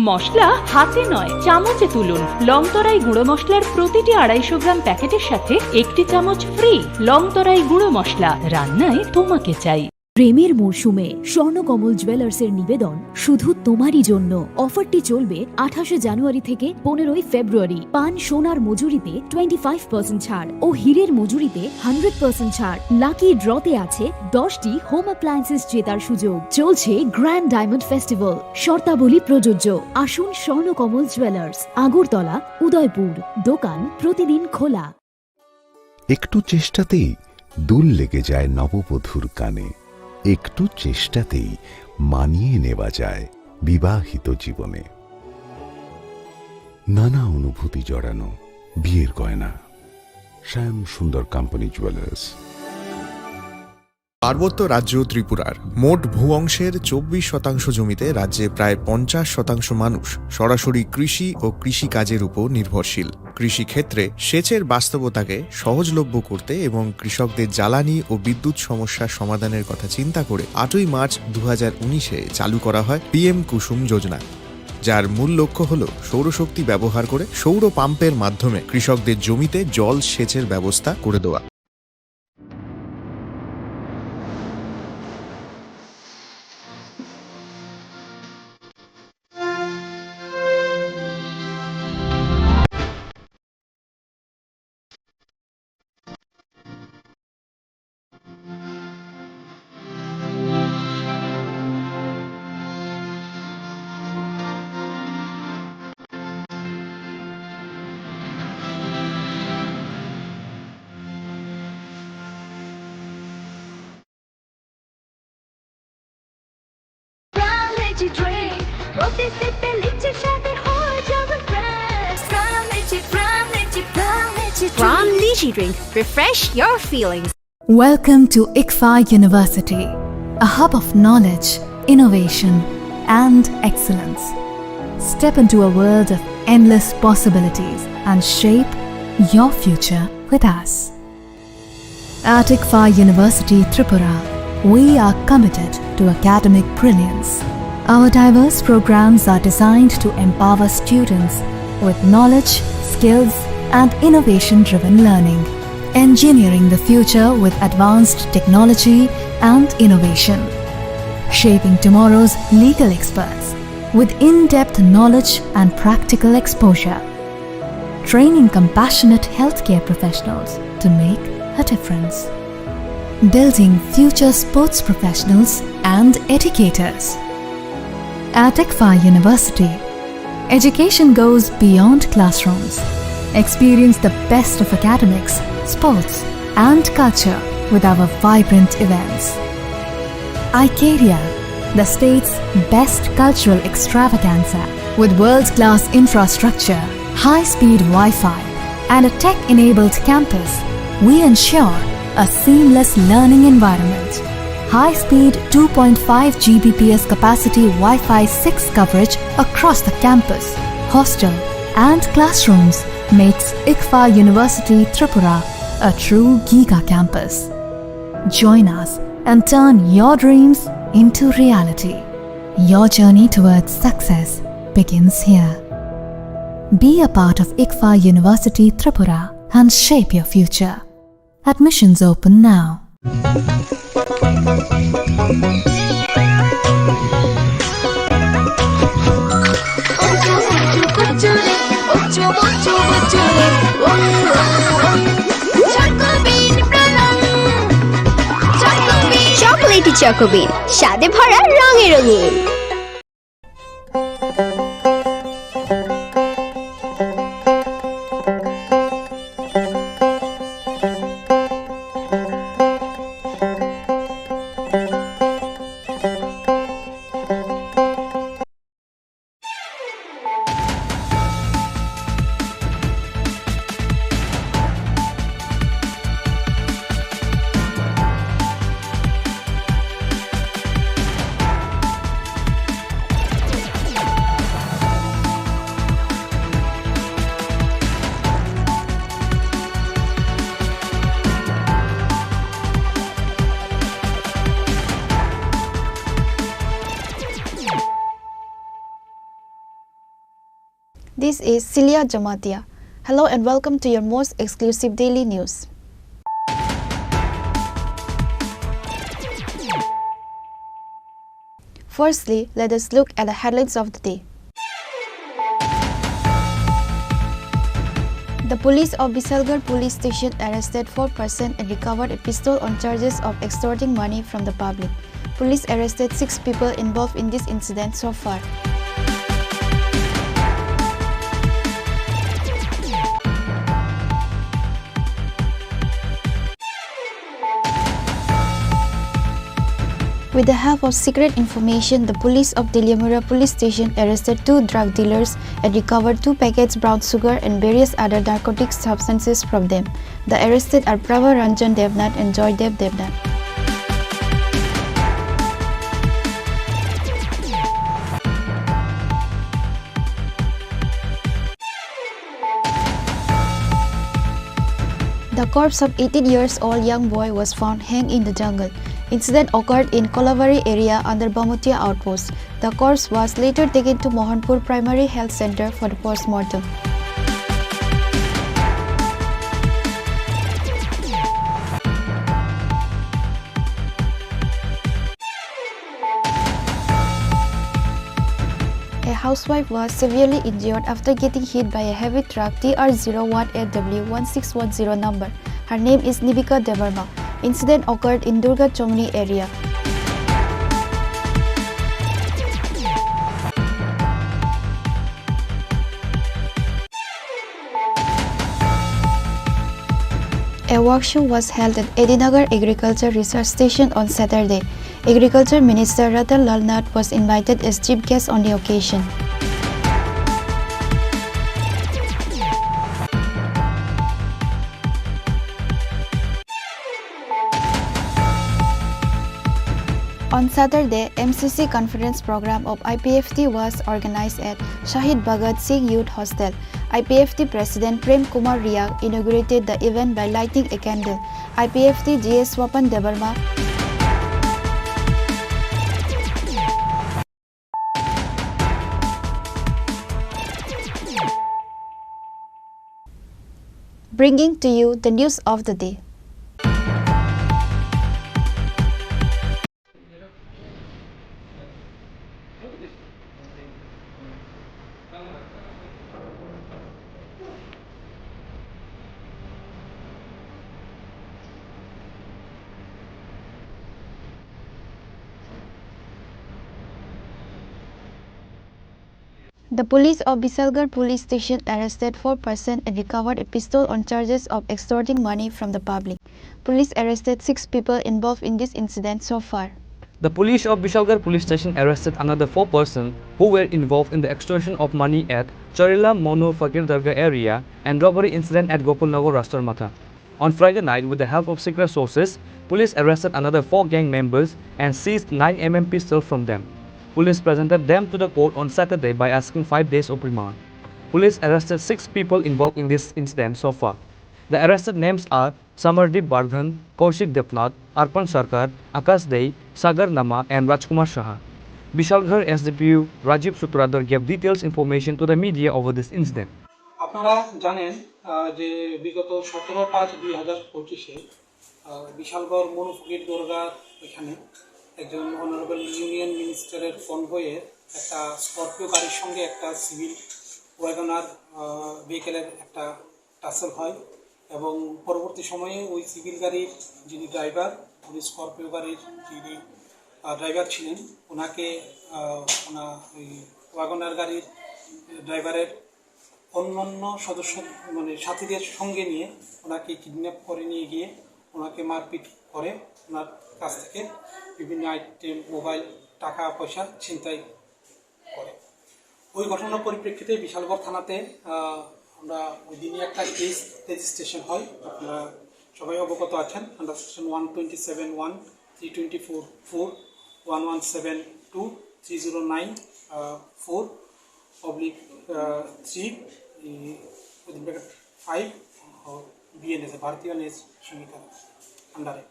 মশলা হাতে নয় চামচে তুলুন। লংতরাই গুঁড়ো মশলার প্রতিটি 250 গ্রাম প্যাকেটের সাথে 1টি চামচ ফ্রি। লংতরাই গুঁড়ো মশলা, রান্নায় তোমাকে চাই। প্রেমের মরশুমে স্বর্ণকমল জুয়েলার্সের নিবেদন শুধু তোমারই জন্য। অফারটি চলবে 28 জানুয়ারি থেকে 15 ফেব্রুয়ারি। পান সোনার মজুরিতে 25% ছাড় ও হীরের মজুরিতে 100% ছাড়। লাকি ড্রতে আছে 10টি হোম অ্যাপ্লায়েন্সেস জেতার সুযোগ। চলছে গ্র্যান্ড ডায়মন্ড ফেস্টিভ্যাল, শর্তাবলী প্রযোজ্য। আসুন স্বর্ণকমল জুয়েলার্স, আগরতলা, উদয়পুর। দোকান প্রতিদিন খোলা। একটু চেষ্টাতেই দুল লেগে যায় নববধূর কানে, একটু চেষ্টাতেই মানিয়ে নেওয়া যায় বিবাহিত জীবনে। নানা অনুভূতি জড়ানো বিয়ের গয়না। শ্যাম সুন্দর কোম্পানি জুয়েলার্স। পার্বত্য রাজ্য ত্রিপুরার মোট ভূ অংশের 24% জমিতে রাজ্যে প্রায় 50% মানুষ সরাসরি কৃষি ও কৃষিকাজের উপর নির্ভরশীল। কৃষিক্ষেত্রে সেচের বাস্তবতাকে সহজলভ্য করতে এবং কৃষকদের জ্বালানি ও বিদ্যুৎ সমস্যার সমাধানের কথা চিন্তা করে 8ই মার্চ 2019-এ চালু করা হয় PM কুসুম যোজনা, যার মূল লক্ষ্য হল সৌরশক্তি ব্যবহার করে সৌর পাম্পের মাধ্যমে কৃষকদের জমিতে জল সেচের ব্যবস্থা করে দেওয়া। Pram Lychee Drink. Refresh your feelings. Welcome to ICFA University, a hub of knowledge, innovation, and excellence. Step into a world of endless possibilities and shape your future with us. At ICFA University, Tripura, we are committed to academic brilliance. Our diverse programs are designed to empower students with knowledge, skills, and innovation-driven learning, engineering the future with advanced technology and innovation, shaping tomorrow's legal experts with in-depth knowledge and practical exposure, training compassionate healthcare professionals to make a difference, building future sports professionals and educators. At ICFA University, education goes beyond classrooms. Experience the best of academics, sports, and culture with our vibrant events. ICARIA, the state's best cultural extravaganza, with world-class infrastructure, high-speed Wi-Fi, and a tech-enabled campus, we ensure a seamless learning environment. High-speed 2.5 Gbps capacity Wi-Fi 6 coverage across the campus, hostel, and classrooms makes ICFA University Tripura a true Giga campus. Join us and turn your dreams into reality. Your journey towards success begins here. Be a part of ICFA University Tripura and shape your future. Admissions open now. Chocolatey Chocobean, স্বাদে ভরা রঙে রঙিন। This is Celia Jamatia. Hello and welcome to your most exclusive daily news. Firstly, let us look at the headlines of the day. The police of Bisalgarh police station arrested 4 persons and recovered a pistol on charges of extorting money from the public. Police arrested 6 people involved in this incident so far. With the help of secret information, the police of Deliamura police station arrested 2 drug dealers and recovered 2 packets brown sugar and various other narcotic substances from them. The arrested are Prabha Ranjan Devnath and Joydev Devnath. The corpse of 18-year-old young boy was found hanging in the jungle. Incident occurred in Kolavari area under Bamutia outpost. The corpse was later taken to Mohanpur Primary Health Center for the post-mortem. A housewife was severely injured after getting hit by a heavy truck TR01AW1610 number. Her name is Nibika Devarma. Incident occurred in Durga Chomni area. A workshop was held at Edinagar Agriculture Research Station on Saturday. Agriculture Minister Ratan Lal Nath was invited as chief guest on the occasion. On Saturday, MCC conference program of IPFT was organized at Shahid Bhagat Singh Youth Hostel. IPFT President Prem Kumar Riak inaugurated the event by lighting a candle. IPFT GS Swapan Debarma bringing to you the news of the day. The police of Bisalgarh police station arrested 4 persons and recovered a pistol on charges of extorting money from the public. Police arrested 6 people involved in this incident so far. The police of Bisalgarh police station arrested another 4 persons who were involved in the extortion of money at Charila Monu Fakir Dargah area and robbery incident at Gopalnagar Rastarmatha. On Friday night, with the help of secret sources, police arrested another 4 gang members and seized 9mm pistols from them. Police presented them to the court on Saturday by asking 5 days of remand. Police arrested 6 people involved in this incident so far. The arrested names are Samardeep Bardhan, Kaushik Devnath, Arpan Sarkar, Akash Dei, Sagar Nama and Rajkumar Shaha. Bisalgarh SDPU Rajiv Sutradhar gave details information to the media over this incident. আপনারা জানেন যে বিগত 17/5/2025 বিশালগড় মনুফকির দরগার এখানে একজন honourable union মিনিস্টারের কনভয়ে একটা Scorpio গাড়ির সঙ্গে একটা সিভিল ওয়াগনার ভেহিকেলের একটা টাসেল হয় এবং পরবর্তী সময়ে ওই সিভিল গাড়ির যিনি ড্রাইভার উনি স্করপিও গাড়ির যিনি ড্রাইভার ছিলেন ওনাকে ওই ওয়াগনার গাড়ির ড্রাইভারের অন্যান্য সদস্য মানে সাথীদের সঙ্গে নিয়ে ওনাকে কিডন্যাপ করে নিয়ে গিয়ে ওনাকে মারপিট করে ওনার কাছ থেকে বিভিন্ন আইটেম মোবাইল টাকা পয়সা ছিনতাই করে। ওই ঘটনার পরিপ্রেক্ষিতে বিশালগড় থানাতে আমরা ওই দিনই একটা কেস রেজিস্ট্রেশন হয়, আপনারা সবাই অবগত আছেন। আন্ডার সেকশন 127(1), 324(4), 1172/309/4/3 BNS ভারতীয় নেজ সংহিতা আন্ডারে।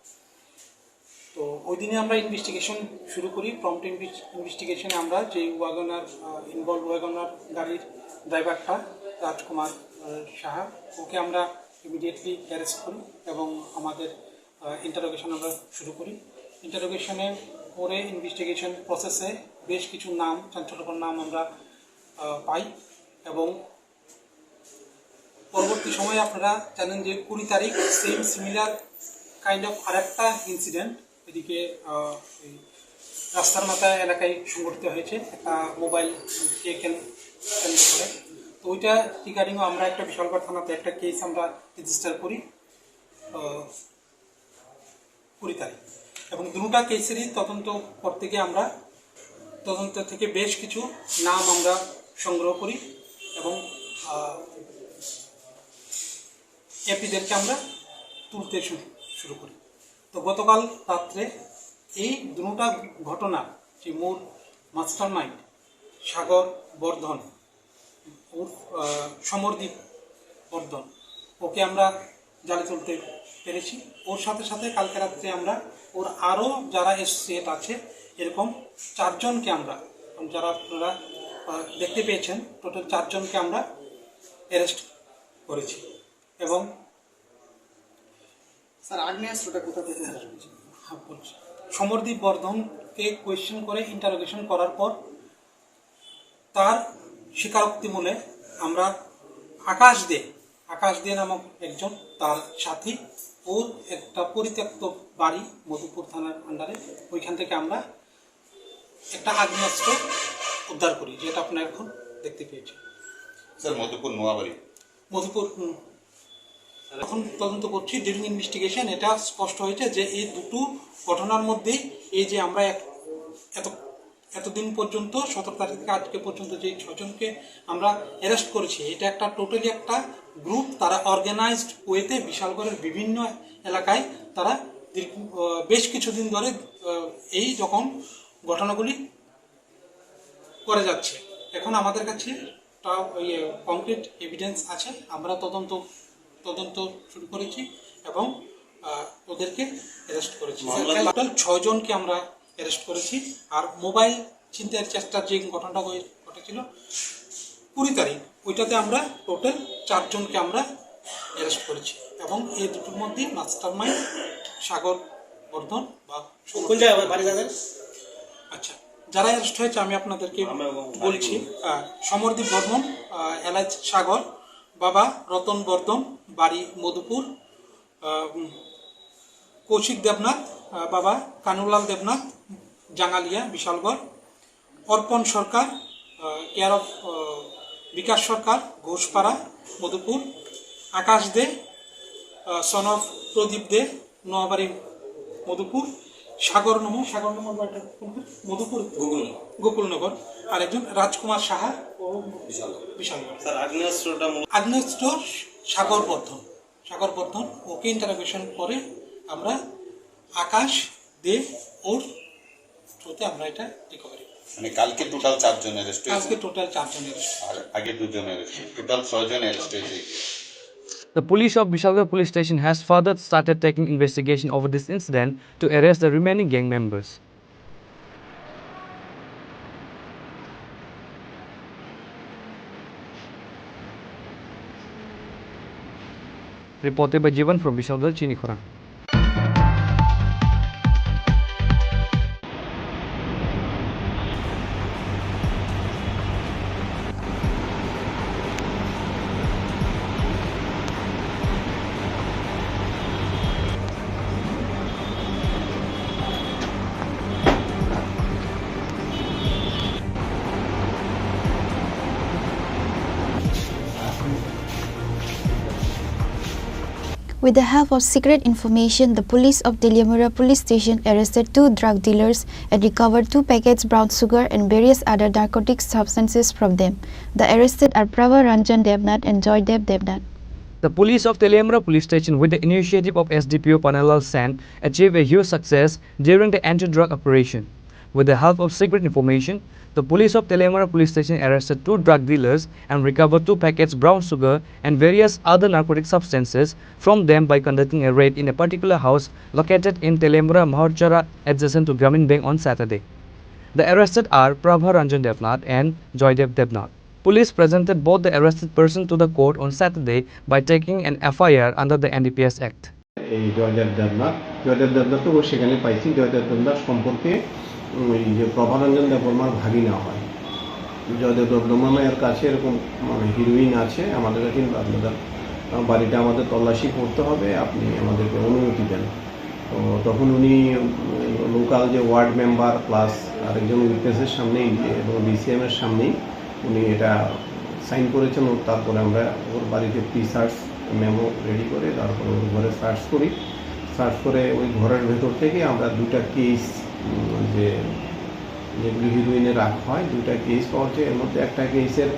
তো ওই দিনে আমরা ইনভেস্টিগেশন শুরু করি। প্রম্পট ইনভেস্টিগেশনে আমরা যে ওয়াগনার ইনভলভ ওয়াগনার গাড়ির ড্রাইভারটা রাজকুমার সাহা, ওকে আমরা ইমিডিয়েটলি অ্যারেস্ট করি এবং আমাদের ইন্টারোগেশন আমরা শুরু করি। ইন্টারোগেশনের পরে ইনভেস্টিগেশন প্রসেসে বেশ কিছু নাম, চাঞ্চল্যকর নাম আমরা পাই এবং পরবর্তী সময়ে আপনারা জানেন যে 20 তারিখ সেম সিমিলার কাইন্ড অফ আরেকটা ইনসিডেন্ট এদিকে রাস্তার মাথা এলাকায় সংঘটিত হয়েছে, একটা মোবাইল কেন্দ্র করে। তো ওইটা রিগার্ডিংও আমরা একটা বিশালগড় থানাতে একটা কেস আমরা রেজিস্টার করি 20 তারিখ এবং দুটা কেসেরই তদন্ত করতে গিয়ে আমরা তদন্ত থেকে বেশ কিছু নাম আমরা সংগ্রহ করি এবং এপিদেরকে আমরা তুলতে শুরু করি। তো গতকাল রাত্রে এই দুটা ঘটনা, যে মূল মাস্টার মাইন্ড সাগর বর্ধন সমরদীপ বর্ধন, ওকে আমরা জালে তুলতে পেরেছি। ওর সাথে সাথে কালকে রাত্রে আমরা ওর আরও যারা অ্যাসোসিয়েট আছে এরকম 4 জনকে আমরা, যারা আপনারা দেখতে পেয়েছেন, টোটাল 4 জনকে আমরা অ্যারেস্ট করেছি এবং স্যার আগ্নেয়াস্ত্রটা কোথা থেকে আসবে? হ্যাঁ বলছি, সমরদীপ বর্ধনকে কোয়েশ্চেন করে ইন্টারোগেশন করার পর তার স্বীকারোক্তি মূলে আমরা আকাশ দে নামক একজন তার সাথী, ওর একটা পরিত্যক্ত বাড়ি মধুপুর থানার আন্ডারে, ওইখান থেকে আমরা একটা আগ্নেয়াস্ত্র উদ্ধার করি, যেটা আপনারা এখন দেখতে পেয়েছেন। স্যার মধুপুর নোয়াবাড়ি মধুপুর এখন তদন্ত করছি। ডিউরিং ইনভেস্টিগেশন এটা স্পষ্ট হয়েছে যে এই দুটো ঘটনার মধ্যেই এই যে আমরা এতদিন পর্যন্ত 17 তারিখ থেকে আজকে পর্যন্ত যে 6 জনকে আমরা অ্যারেস্ট করেছি, এটা একটা টোটালি একটা গ্রুপ, তারা অর্গানাইজড ওয়েতে বিশালগড়ের বিভিন্ন এলাকায় তারা বেশ কিছুদিন ধরে এই যখন ঘটনাগুলি করে যাচ্ছে। এখন আমাদের কাছে কংক্রিট এভিডেন্স আছে, আমরা তদন্ত শুরু করেছি এবং ওদেরকে অ্যারেস্ট করেছি। টোটাল 6 জনকে আমরা অ্যারেস্ট করেছি। আর মোবাইল ছিনতাইয়ের চেষ্টার যে ঘটনাটা ঘটেছিল 20 তারিখ, ওইটাতে আমরা টোটাল 4 জনকে আমরা অ্যারেস্ট করেছি এবং এই দুটোর মধ্যে মাস্টার মাইন্ড সাগর বর্ধন বা কোন জায়গায় বাড়ি যাবেন? আচ্ছা, যারা অ্যারেস্ট হয়েছে আমি আপনাদেরকে বলছি। সমরদীপ বর্মন, এলাচ সাগর, বাবা রতন বর্ধন, বাড়ি মধুপুর, কৌশিক দেবনাথ, বাবা কানুলাল Debnath, Jangalia Bishalgarh, Arpan Sarkar, care of Bikash Sarkar, Ghoshpara Madhupur, Akash Dey, son of Pradip Dey, Noabari Madhupur, Sagar number Madhupur Gokulnagar, আর একজন রাজকুমার সাহা ও বিশালগড়। আগ্নেয়াস্ত্র সাগর বর্ধন, ওকে ইন্টারোগেশন করে আমরা আকাশ দে ওর থ্রুতে আমরা এটা রিকভারি। মানে কালকে টোটাল 4 জন অ্যারেস্ট হয়েছে, আজকে টোটাল 4 জন অ্যারেস্ট, আর আগে 2 জন অ্যারেস্ট, টোটাল 6 জন অ্যারেস্ট হয়েছে। The police of Bishalgarh police station has further started taking investigation over this incident to arrest the remaining gang members. Reported by Jivan from Bishalgarh, Chinikhora. With the help of secret information, the police of Deliamura police station arrested 2 drug dealers and recovered 2 packets brown sugar and various other narcotic substances from them. The arrested are Prava Ranjan Devnath and Joydev Devnath. The police of Deliamura police station, with the initiative of SDPO Panalal Sen, achieved a huge success during the anti-drug operation. With the help of secret information, the police of Telemara police station arrested 2 drug dealers and recovered 2 packets brown sugar and various other narcotic substances from them by conducting a raid in a particular house located in Telemara Maharchara adjacent to Grameen Bank on Saturday. The arrested are Prabha Ranjan Devnath and Joydev Devnath. Police presented both the arrested person to the court on Saturday by taking an FIR under the NDPS Act. এই জয়দেব দেবনাথ ও সেখানে পাইছি জয়দেব দেবনাথ সম্পর্কে এই যে প্রভারঞ্জন দেববর্মার ভাগিনা হয়। জয়দেব দেববর্মার কাছে এরকম মানে হিরোইন আছে, আমাদের কাছে আপনাদের বাড়িটা আমাদের তল্লাশি করতে হবে, আপনি আমাদেরকে অনুমতি দেন। তো তখন উনি লোকাল যে ওয়ার্ড মেম্বার প্লাস আরেকজন উইটনেসের সামনেই এবং ডিসিএমের সামনেই উনি এটা সাইন করেছেন। তারপরে আমরা ওর বাড়িতে প্রি সার্চ মেমো রেডি করে তারপরে ওর ঘরে সার্চ করি। সার্চ করে ওই ঘরের ভেতর থেকে আমরা 2টা কেস যেগুলি হিরোইনে রাখা হয় 2টা কেস পাওয়া যায়। এর মধ্যে একটা কেসের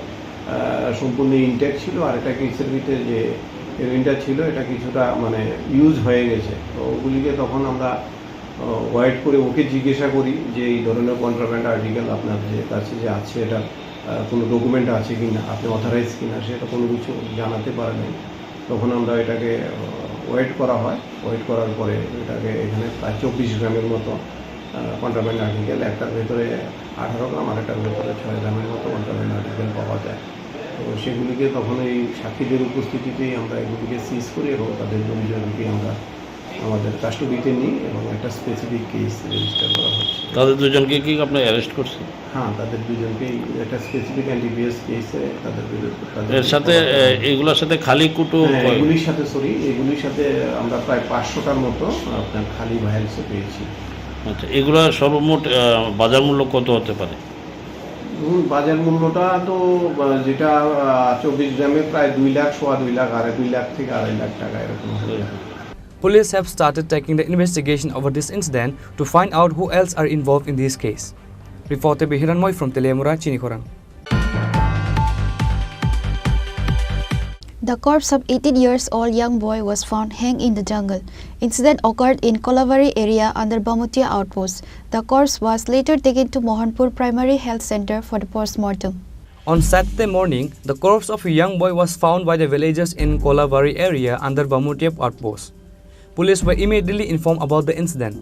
সম্পূর্ণ ইনট্যাক্ট ছিল, আর একটা কেসের ভিতরে যে হিরোইনটা ছিল এটা কিছুটা মানে ইউজ হয়ে গেছে। তো ওগুলিকে তখন আমরা ওয়েট করে ওকে জিজ্ঞাসা করি যে এই ধরনের কন্ট্রাব্যান্ড আর্টিকেল আপনার যে কাছে যে আছে এটা কোনো ডকুমেন্ট আছে কি না, আপনি অথরাইজ কিনা, সেটা কোনো কিছু জানাতে পারে নাই। তখন আমরা এটাকে ওয়েট করা হয়। ওয়েট করার পরে এটাকে এখানে প্রায় 24 গ্রামের মতো কন্ট্রাব্যান্ড আর্টিকেল, একটার ভেতরে 18 গ্রাম আর একটার ভেতরে 6 গ্রামের মতো কন্ট্রাব্যান্ড আর্টিকেল পাওয়া যায়। তো সেগুলিকে তখন এই সাক্ষীদের উপস্থিতিতেই আমরা এগুলিকে সিজ করি এবং তাদের জমিজমিকে আমরা আমাদের কাস্টডিতে নিই এবং একটা স্পেসিফিক কেস রেজিস্টার করা হচ্ছে। তাদের দুজনকে কি আপনি অ্যারেস্ট করছেন? হ্যাঁ, তাদের দুজনকেই একটা স্পেসিফিক NDPS কেসে তাদের এর সাথে এগুলোর সাথে খালি কুটো এগুলির সাথে আমরা প্রায় 500টার মতো আপনার খালি ভাইলসে পেয়েছি। আচ্ছা, এগুলো সর্বমোট বাজার মূল্য কত হতে পারে? বাজার মূল্যটা তো যেটা 24 গ্রামে প্রায় 2 লাখ, 2.25 লাখ, আর 2 লাখ থেকে 2.5 লাখ টাকা এরকম হয়ে যাবে। Police have started taking the investigation over this incident to find out who else are involved in this case. Reporter Bihiran Moy from Telemara, Chinikhorang. The corpse of 18-year-old young boy was found hanged in the jungle. Incident occurred in Kolavari area under Bamutia outpost. The corpse was later taken to Mohanpur Primary Health Center for the post-mortem. On Saturday morning, the corpse of a young boy was found by the villagers in Kolavari area under Bamutia outpost. Police were immediately informed about the incident.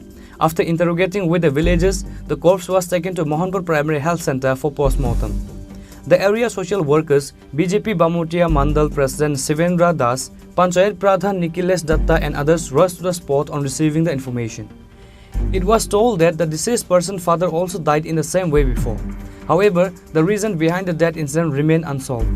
After interrogating with the villagers, the corpse was taken to Mohanpur Primary Health Center for post-mortem. The area social workers, BJP Bamutia Mandal President Sivendra Das, Panchayat Pradhan Nikhilesh Datta and others rushed to the spot on receiving the information. It was told that the deceased person's father also died in the same way before. However, the reason behind the death incident remained unsolved.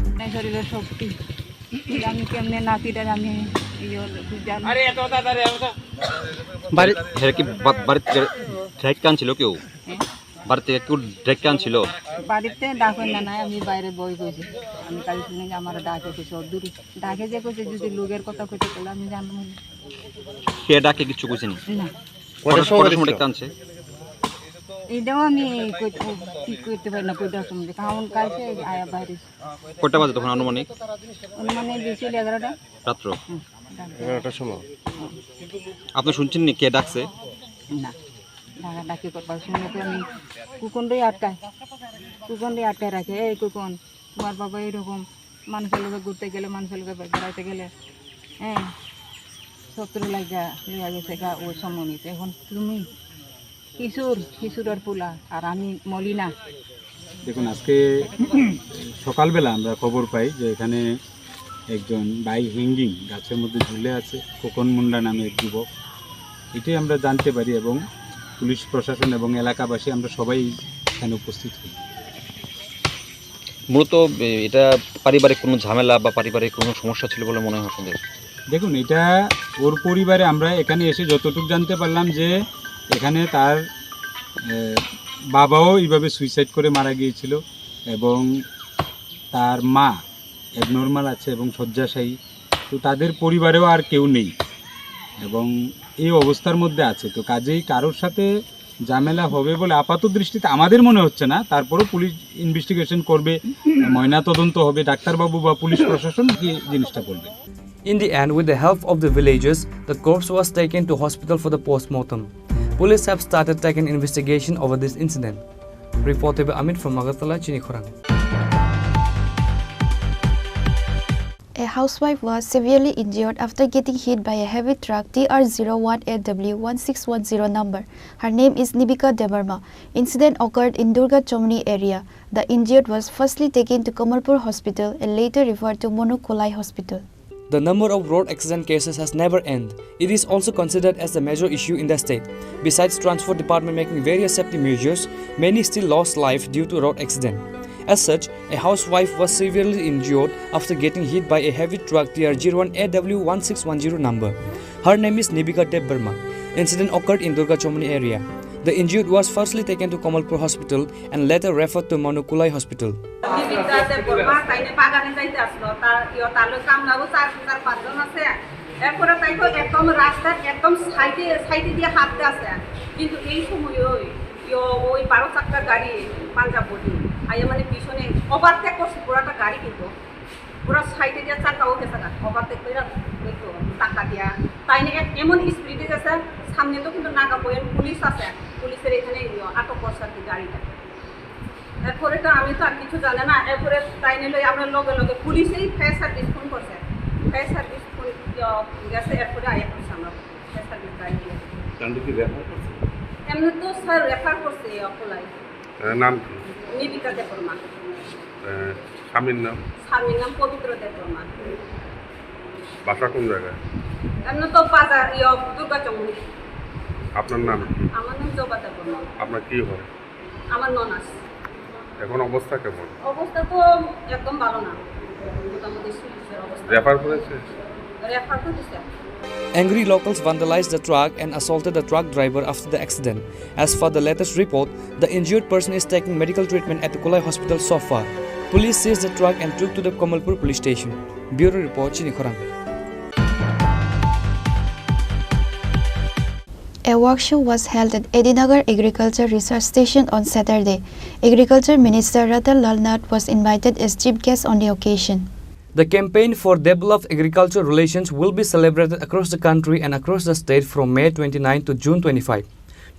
বাড়িতে ডাকেন না নাই, আমি বাইরে বই কইছি। আমি কাল শুনে যে আমার ডাকে কিছু দূর ডাকে যে কইছে যদি লোকের কথা কইতে তাহলে আমি জানবো না। কে ডাকে কিছু কইছে না? কয়টার সময় কানছে? এইটাও আমি কি করতে পারি না, কইটা শুনতে কারণ কালকে আয়া বাইরে। কয়টা বাজে তখন আনুমানিক? বেশি 11টা রাত্র 11টার সময়। আপনি শুনছেন নি কে ডাকছে? না, ডাকে কথা শুনে তো আমি কুকুনটাই আটকায় রাখে। এই কুকুন, তোমার বাবা এরকম মানুষের লোকে ঘুরতে গেলে, মানুষের লোকে বেড়াইতে গেলে হ্যাঁ শত্রু লাগা লিয়া গেছে গা ও সম্মানিত। এখন তুমি কিশোরের পোলা আর আমি মলিনা। দেখুন, আজকে সকালবেলা আমরা খবর পাই যে এখানে একজন বাই হ্যাঙ্গিং গাছের মধ্যে ঝুলে আছে, খোকন মুন্ডা নামে এক যুবক। এটাই আমরা জানতে পারি এবং পুলিশ প্রশাসন এবং এলাকাবাসী আমরা সবাই এখানে উপস্থিত হই। মূলত এটা পারিবারিক কোনো ঝামেলা বা পারিবারিক কোনো সমস্যা ছিল বলে মনে হয় আপনাদের? দেখুন, এটা ওর পরিবারে আমরা এখানে এসে যতটুকু জানতে পারলাম যে এখানে তার বাবাও এইভাবে সুইসাইড করে মারা গিয়েছিল এবং তার মা অ্যাবনর্মাল আছে এবং শয্যাশায়ী। তো তাদের পরিবারেও আর কেউ নেই এবং এই অবস্থার মধ্যে আছে। তো কাজেই কারোর সাথে ঝামেলা হবে বলে আপাত দৃষ্টিতে আমাদের মনে হচ্ছে না। তারপরেও পুলিশ ইনভেস্টিগেশন করবে, ময়না তদন্ত হবে, ডাক্তারবাবু বা পুলিশ প্রশাসন কি জিনিসটা করবে। In the end, with the help of the villagers, the corpse was taken to hospital for the post-mortem. Police have started taking investigation over this incident. Reported by Amit from Agartala, Chinikhorang. A housewife was severely injured after getting hit by a heavy truck TR01AW1610 number. Her name is Nibika Debarma. Incident occurred in Durga Chomni area. The injured was firstly taken to Kamalpur Hospital and later referred to Monokolai Hospital. The number of road accident cases has never ended. It is also considered as a major issue in the state. Besides Transport Department making various safety measures, many still lost life due to road accident. As such, a housewife was severely injured after getting hit by a heavy truck TR01AW1610 number. Her name is Nibika Debarma. Incident occurred in Durga Chomni area. The injured was firstly taken to Kamalpur Hospital and later referred to Monokolai Hospital. ওই 12 চাকার গাড়ি Punjab body আইয়া মানে পিছনে overtake করছে পুরাটা গাড়ি কিন্তু পুরো সাইডে দিয়ে চাকাও গেছে না ওভারটেক করে দেখো টাকা দিয়া তাই না এমন স্পিডে গেছে সামনে তো কিন্তু নাগা পয়েন্ট পুলিশ আছে পুলিশের এখানে আটক করছে আর কি গাড়িটা এরপরে তো আমি তো আর কিছু জানি না এরপরে তাই নিলে আমরা লগে লগে পুলিশেই ফায়ার সার্ভিস ফোন করছে ফায়ার সার্ভিস ফোন গেছে এরপরে আইয়া করছে আমরা ফায়ার সার্ভিস গাড়ি দিয়ে এমনি তো স্যার রেফার করছে অপলাই নাম কি? নিবিকা দেববর্মা। স্বামীর নাম? স্বামীর নাম পবিত্র দেববর্মা। বাসা কোন জায়গায়? এমনি তো বাজার দুর্গা চৌমুহনী। আপনার নাম কি? আমার নাম জবা দেববর্মা। আপনার কি হয়? আমার ননাস। এখন অবস্থা কেমন? অবস্থা তো একদম ভালো না, মোটামুটি সিরিয়াস অবস্থা। রেফার করেছে? রেফার করেছে। Angry locals vandalized the truck and assaulted the truck driver after the accident. As for the latest report, the injured person is taking medical treatment at the Kolai Hospital so far. Police seized the truck and took to the Kamalpur police station. Bureau report, Chinikhorang. A workshop was held at Edinagar Agriculture Research Station on Saturday. Agriculture Minister Ratan Lal Nath was invited as chief guest on the occasion. The campaign for developed agriculture relations will be celebrated across the country and across the state from May 29 to June 25.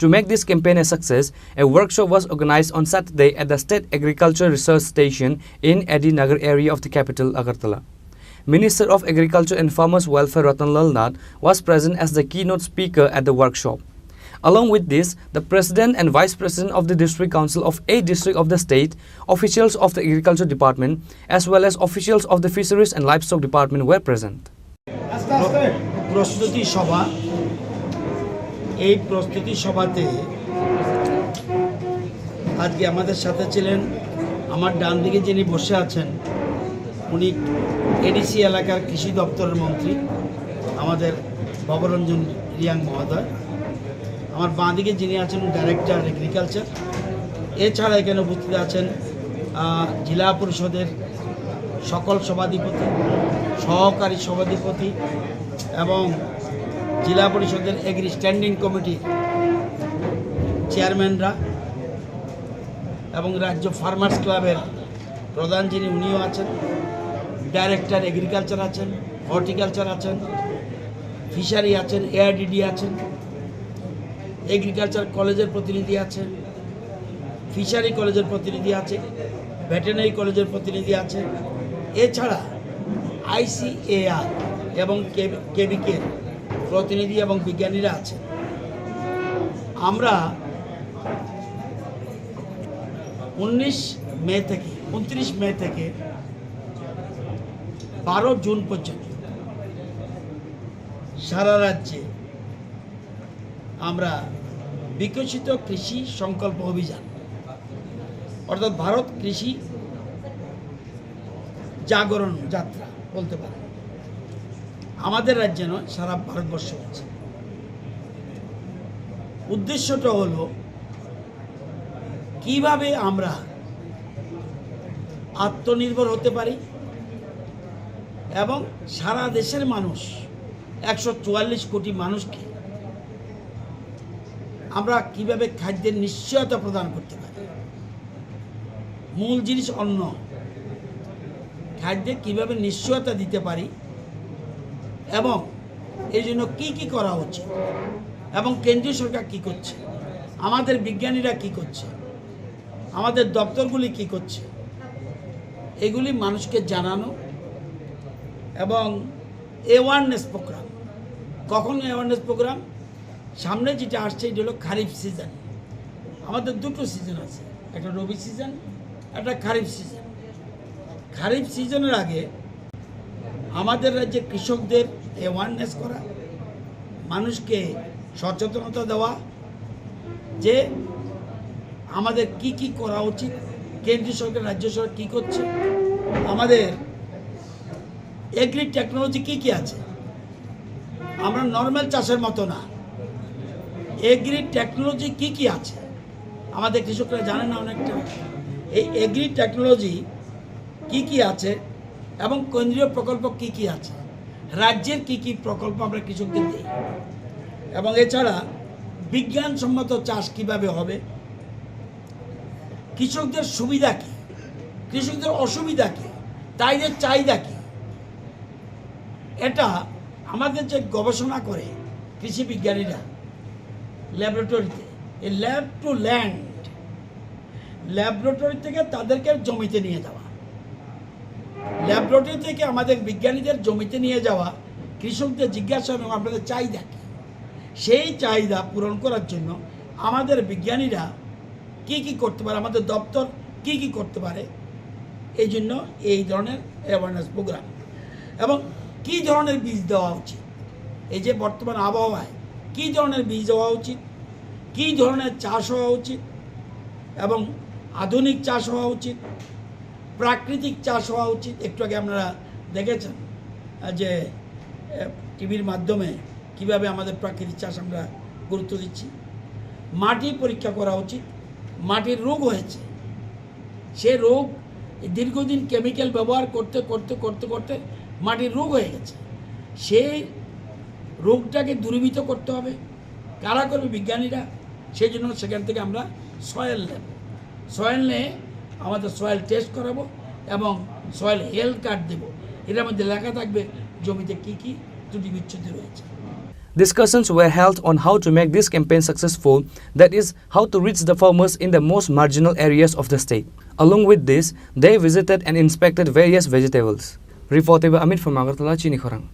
To make this campaign a success, a workshop was organized on Saturday at the State Agriculture Research Station in Edinagar area of the capital, Agartala. Minister of Agriculture and Farmers Welfare Ratan Lal Nath was present as the keynote speaker at the workshop. Along with this, the President and Vice President of the District Council of 8 districts of the state, officials of the Agriculture Department, as well as officials of the Fisheries and Livestock Department were present. প্রস্তুতি সভা, এই প্রস্তুতি সভাতে আজকে আমাদের সাথে ছিলেন, আমার ডান দিকে যিনি বসে আছেন উনি এডিসি এলাকার কৃষি দপ্তরের মন্ত্রী আমাদের ভবরঞ্জন রিয়াং মহোদয়। আমার বাঁ দিকে যিনি আছেন ডাইরেক্টর এগ্রিকালচার। এছাড়া এখানে উপস্থিত আছেন জেলা পরিষদের সকল সভাধিপতি, সহকারী সভাধিপতি এবং জেলা পরিষদের এগ্রি স্ট্যান্ডিং কমিটির চেয়ারম্যানরা এবং রাজ্য ফার্মার্স ক্লাবের প্রধান যিনি উনিও আছেন, ডাইরেক্টর এগ্রিকালচার আছেন, হর্টিকালচার আছেন, ফিশারি আছেন, এআরডিডি আছেন, এগ্রিকালচার কলেজের প্রতিনিধি আছেন, ফিশারি কলেজের প্রতিনিধি আছে, ভেটেরিনারি কলেজের প্রতিনিধি আছে, এছাড়া আইসিএআর এবং কেবিকের প্রতিনিধি এবং বিজ্ঞানীরা আছেন। আমরা 29 মে থেকে 12 জুন পর্যন্ত সারা রাজ্যে আমরা বিকশিত কৃষি সংকল্প অভিযান অর্থাৎ ভারত কৃষি জাগরণ যাত্রা বলতে পারে, আমাদের রাজ্যে নয় সারা ভারতবর্ষে হচ্ছে। উদ্দেশ্যটা হলো কিভাবে আমরা আত্মনির্ভর হতে পারি এবং সারা দেশের মানুষ 144 কোটি মানুষকে আমরা কিভাবে খাদ্যের নিশ্চয়তা প্রদান করতে পারি। মূল জিনিস অন্ন, খাদ্যে কিভাবে নিশ্চয়তা দিতে পারি এবং এই জন্য কী করা উচিত এবং কেন্দ্রীয় সরকার কি করছে, আমাদের বিজ্ঞানীরা কি করছে, আমাদের দপ্তরগুলি কি করছে, এগুলি মানুষকে জানানো এবং অ্যাওয়ারনেস প্রোগ্রাম। কখন অ্যাওয়ারনেস প্রোগ্রাম? সামনে যেটা আসছে এটা হলো খারিফ সিজন। আমাদের দুটো সিজন আছে, একটা রবি সিজন, একটা খারিফ সিজন। খারিফ সিজনের আগে আমাদের রাজ্যে কৃষকদের অ্যাওয়ারনেস করা, মানুষকে সচেতনতা দেওয়া যে আমাদের কি কি করা উচিত, কেন্দ্রীয় সরকার রাজ্য সরকার কী করছে, আমাদের এগ্রি টেকনোলজি কি কি আছে। আমরা নর্মাল চাষের মতো না, এগ্রি টেকনোলজি কি কি আছে আমাদের কৃষকরা জানে না অনেকটা। এই এগ্রি টেকনোলজি কি কি আছে এবং কেন্দ্রীয় প্রকল্প কি কি আছে, রাজ্যের কি কি প্রকল্প আমরা কৃষকদের দিই, এবং এছাড়া বিজ্ঞানসম্মত চাষ কিভাবে হবে, কৃষকদের সুবিধা কী, কৃষকদের অসুবিধা কী, তাইদের চাহিদা কী। এটা আমাদের যে গবেষণা করে কৃষি বিজ্ঞানীরা ল্যাবরেটরিতে, এই ল্যাব টু ল্যান্ড, ল্যাবরেটরি থেকে তাদেরকে জমিতে নিয়ে যাওয়া, ল্যাবরেটরি থেকে আমাদের বিজ্ঞানীদের জমিতে নিয়ে যাওয়া, কৃষকদের জিজ্ঞাসা এবং আপনাদের চাহিদা কী, সেই চাহিদা পূরণ করার জন্য আমাদের বিজ্ঞানীরা কি কি করতে পারে, আমাদের দপ্তর কি কি করতে পারে, এই জন্য এই ধরনের অ্যাওয়ারনেস প্রোগ্রাম। এবং কি ধরনের বীজ দেওয়া উচিত, এই যে বর্তমান আবহাওয়ায় কি ধরনের বীজ দেওয়া উচিত, কি ধরনের চাষ হওয়া উচিত, এবং আধুনিক চাষ হওয়া উচিত, প্রাকৃতিক চাষ হওয়া উচিত। একটু আগে আপনারা দেখেছেন যে টিভির মাধ্যমে কিভাবে আমাদের প্রাকৃতিক চাষ আমরা গুরুত্ব দিচ্ছি। মাটি পরীক্ষা করা উচিত, মাটির রোগ হয়েছে, সে রোগ দীর্ঘদিন কেমিক্যাল ব্যবহার করতে করতে করতে করতে মাটির রোগ হয়ে গেছে, সেই রোগটাকে দূরীভূত করতে হবে। কারা করবে? বিজ্ঞানীরা। সেই জন্য সেখান থেকে আমরা সয়েল নেব, সয়েল নিয়ে আমাদের সয়েল টেস্ট করাবো এবং সয়েল হেলথ কার্ড দেবো, এটার মধ্যে লেখা থাকবে জমিতে কী কী ত্রুটি বিচ্ছুতি রয়েছে। Discussions were held on how to make this campaign successful, that is, how to reach the farmers in the most marginal areas of the state. Along with this, they visited and inspected various vegetables. Reporter Amit from Agartala, Chinikhorang.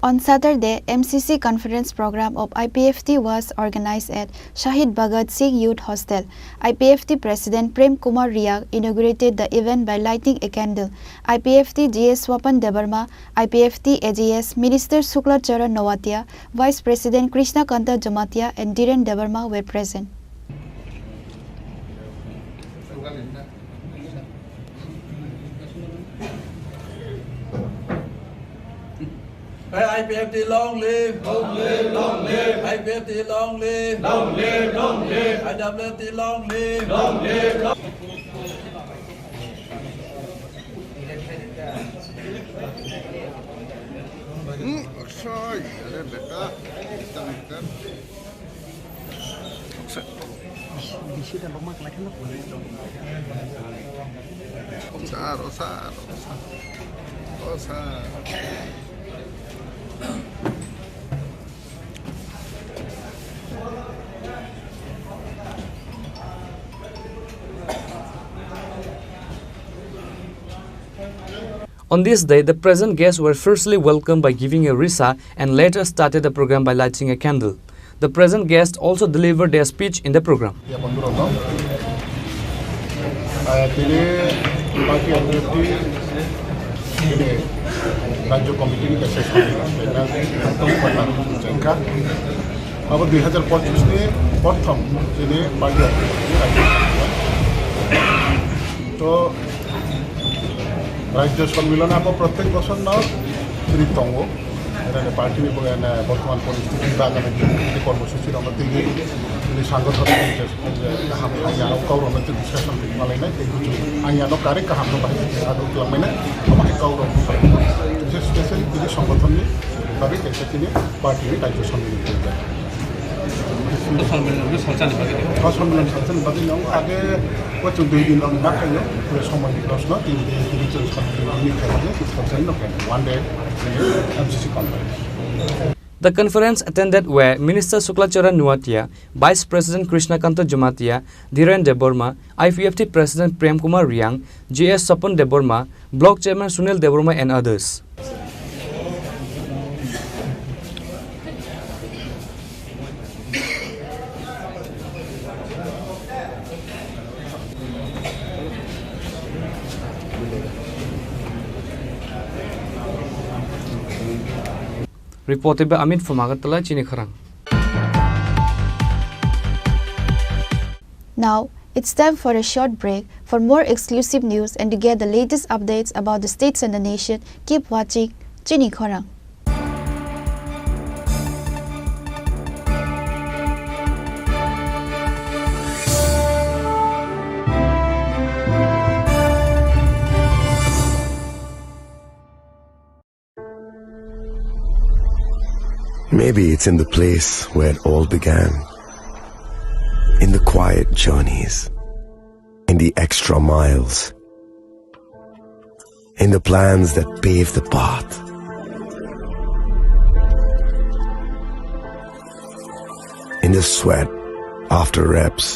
On Saturday, MCC conference program of IPFT was organized at Shahid Bhagat Singh Youth Hostel. IPFT President Prem Kumar Riak inaugurated the event by lighting a candle. IPFT GS Swapan Debarma, IPFT AGS Minister Shukla Charan Nawatia, Vice President Krishna Kanta Jamatia and Dhiren Debarma were present. IPFT long live, long live, long live. IPFT long live, long live, long live. IWFT long live, long live, long Akshay अरे बेटा On this day, the present guests were firstly welcomed by giving a risa and later started the program by lighting a candle. The present guests also delivered their speech in the program. राज्य committee अब 2025 में प्रथम party तो राज्य सम्मेलन अब प्रत्येक वर्ष न ऋतंग पार्टी बर्तमान परिस्थिति कर्मसूची सांगठनिक कौरव विश्लेषण आइनो कार्य काम स्पेशली संगठन पार्टी राज्य सम्मेलन सम्मेलन संचालन आगे 2 दिन समय प्रश्न 3 दिन 1 day MCC conference. The conference attended were Minister Suklacharan Nuatia, Vice President Krishnakanta Jamatia, Dhiren Deborma, IPFT President Prem Kumar Riang, GS Sapun Deborma, Block Chairman Sunil Deborma and others. Reported by Amit from Agartala, Chinikharang. Now, it's time for a short break. For more exclusive news and to get the latest updates about the states and the nation, keep watching Chinikharang. Maybe it's in the place where it all began. In the quiet journeys. In the extra miles. In the plans that pave the path. In the sweat after reps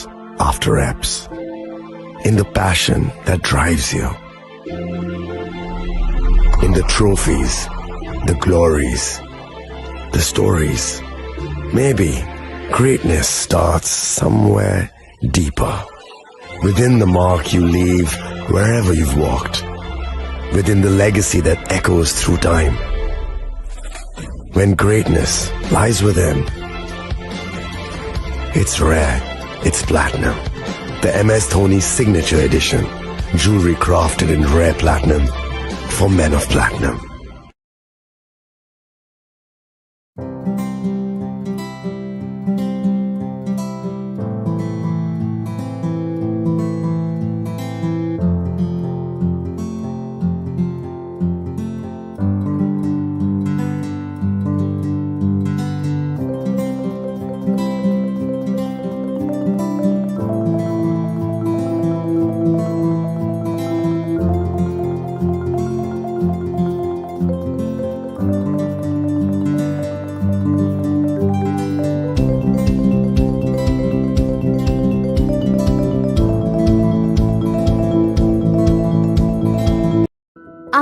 after reps. In the passion that drives you. In the trophies, the glories, the stories. Maybe greatness starts somewhere deeper. Within the mark you leave wherever you've walked. Within the legacy that echoes through time. When greatness lies within, it's rare, it's platinum. The MS Dhoni Signature Edition. Jewelry crafted in rare platinum for men of platinum.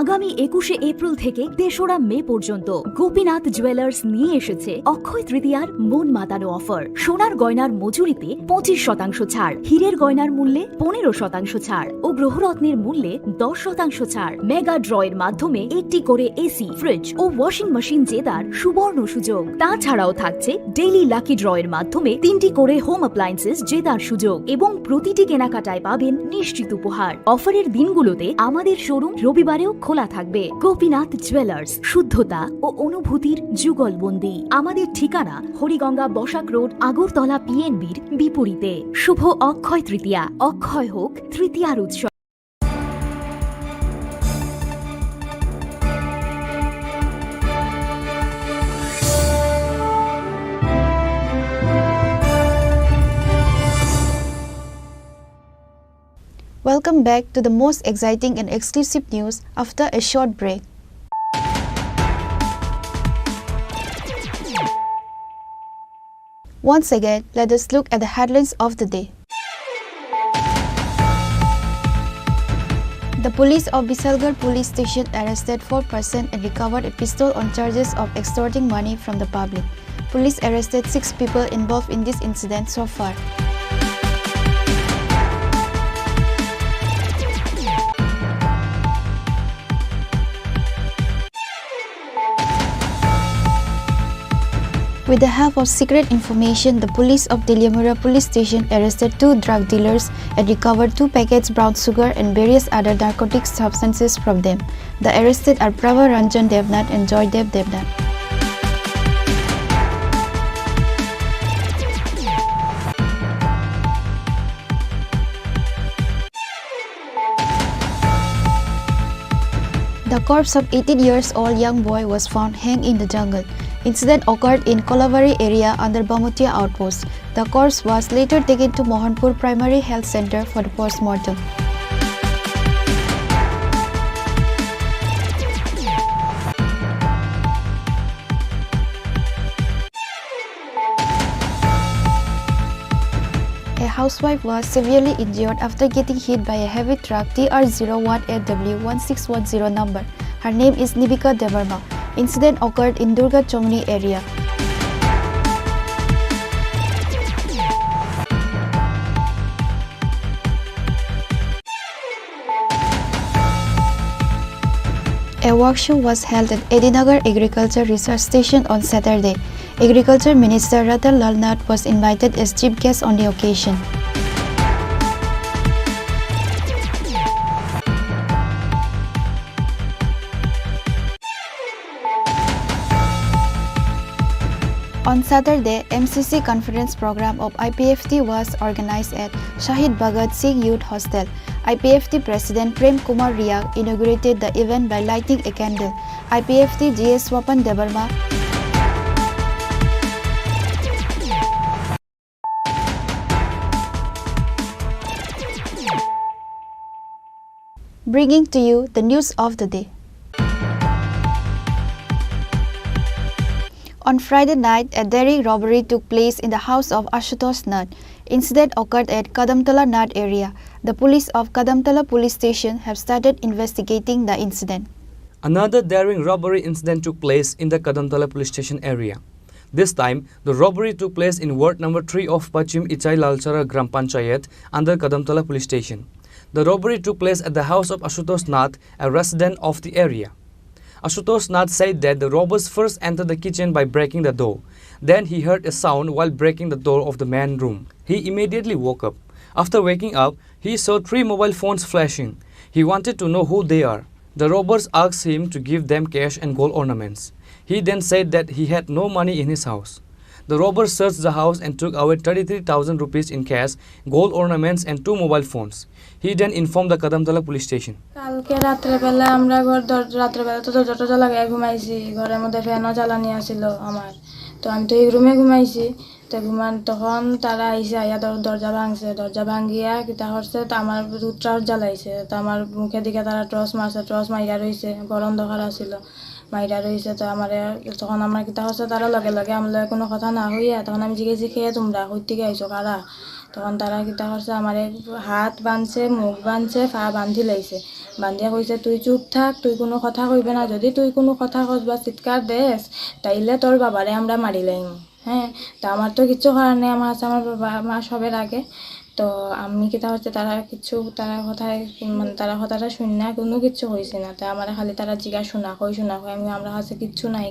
আগামী 21শে April থেকে ৩রা মে পর্যন্ত Gopinath jewellers নিয়ে এসেছে অক্ষয় তৃতীয়ার মন মাতানো offer. সোনার গয়নার মজুরিতে 25% ছাড়, হীরের গয়নার মূল্যে 15% ছাড় ও গ্রহরত্নের মূল্যে 10% ছাড়। মেগা ড্রয়ের মাধ্যমে একটি করে এসি, ফ্রিজ ও ওয়াশিং মেশিন জেতার সুবর্ণ সুযোগ। তাছাড়াও থাকছে ডেইলি লাকি ড্রয়ের মাধ্যমে 3টি করে হোম অ্যাপ্লায়েন্সেস জেতার সুযোগ এবং প্রতিটি কেনাকাটায় পাবেন নিশ্চিত উপহার। অফারের দিনগুলোতে আমাদের শোরুম রবিবারেও খোলা থাকবে। গোপীনাথ জুয়েলার্স, শুদ্ধতা ও অনুভূতির যুগলবন্দি। আমাদের ঠিকানা হরিগঙ্গা বসাক রোড, আগরতলা পিএনবির বিপরীতে। শুভ অক্ষয় তৃতীয়া, অক্ষয় হোক তৃতীয়ার উৎসব। Welcome back to the most exciting and exclusive news after a short break. Once again, let us look at the headlines of the day. The police of Bisalgarh police station arrested 4 persons and recovered a pistol on charges of extorting money from the public. Police arrested 6 people involved in this incident so far. With the help of secret information, the police of Deliamura police station arrested 2 drug dealers and recovered 2 packets brown sugar and various other narcotic substances from them. The arrested are Prabha Ranjan Devnath and Joydev Devnath. The corpse of 18 years old young boy was found hanged in the jungle. Incident occurred in Kolavari area under Bamutia outpost. The corpse was later taken to Mohanpur Primary Health Center for the post-mortem. housewife was severely injured after getting hit by a heavy truck TR01AW1610 number. Her name is Nibika Debarma. Incident occurred in Durga Chomni area. A workshop was held at Edinagar Agriculture Research Station on Saturday. Agriculture Minister Ratan Lal Nath was invited as chief guest on the occasion. On Saturday, MCC conference program of IPFT was organized at Shahid Bhagat Singh Youth Hostel. IPFT President Prem Kumar Riak inaugurated the event by lighting a candle. IPFT GS Swapan Debarma bringing to you the news of the day. On Friday night, a daring robbery took place in the house of Ashutosh Nath. Incident occurred at Kadamtala Nath area. The police of Kadamtala police station have started investigating the incident. Another daring robbery incident took place in the Kadamtala police station area. This time, the robbery took place in ward number 3 of Pachim Ichai Lalchara Gram Panchayat under Kadamtala police station. The robbery took place at the house of Ashutosh Nath, a resident of the area. Ashutosh Nath said that the robbers first entered the kitchen by breaking the door. Then he heard a sound while breaking the door of the man's room. He immediately woke up. After waking up, he saw 3 mobile phones flashing. He wanted to know who they are. The robbers asked him to give them cash and gold ornaments. He then said that he had no money in his house. The robbers searched the house and took away 33,000 rupees in cash, gold ornaments and 2 mobile phones. He then informed the Kadamtala police station. কালকে রাত্রেবেলা আমরা রাত্রেবেলা তো দরজা লাগাই ঘুমাইছি, ঘরের মধ্যে ফ্যানও জ্বালানি আছিল আমার। তো আমি তো এই রুমে ঘুমাইছি, তো তখন তারা আইসে আইয়া দরজা ভাঙছে, দরজা ভাঙিয়া কিতা করছে তো আমার টর্চ জ্বালাইছে। তো আমার মুখের দিকে তারা টর্চ মারছে, টর্চ মাইরা রয়েছে, ঘর অন্ধকার আছিল, মাইরা রয়েছে। তো তখন আমার কিতা করছে তারা লগে লগে আমার কোনো কথা না হইয়া তখন আমি জিজ্ঞেসি খেয়ে তোমরা কই থেকে আইছো কারা? তখন তারা কিতা করছে আমার হাত বাঁধছে, মুখ বাঁধছে, পা বান্ধি লাইছে, বান্ধিয়া কইছে তুই চুপ থাক, তুই কোনো কথা কইবে না, যদি তুই কোনো কথা কস বা চিৎকার দেস তাইলে তোর বাবারে আমরা মারি লাইম। হ্যাঁ, তা আমার তো কিচ্ছু করার নেই, আমার আছে আমার বাবা মা সবের আগে। তো আমি কিতা হচ্ছে তারা কথায় মানে তারা কথাটা শুনি না, কোনো কিচ্ছু হয়েছে না। তাই আমার খালি তারা জিজ্ঞাসা শোনা হয় আমি আমরা কাছে কিচ্ছু নাই,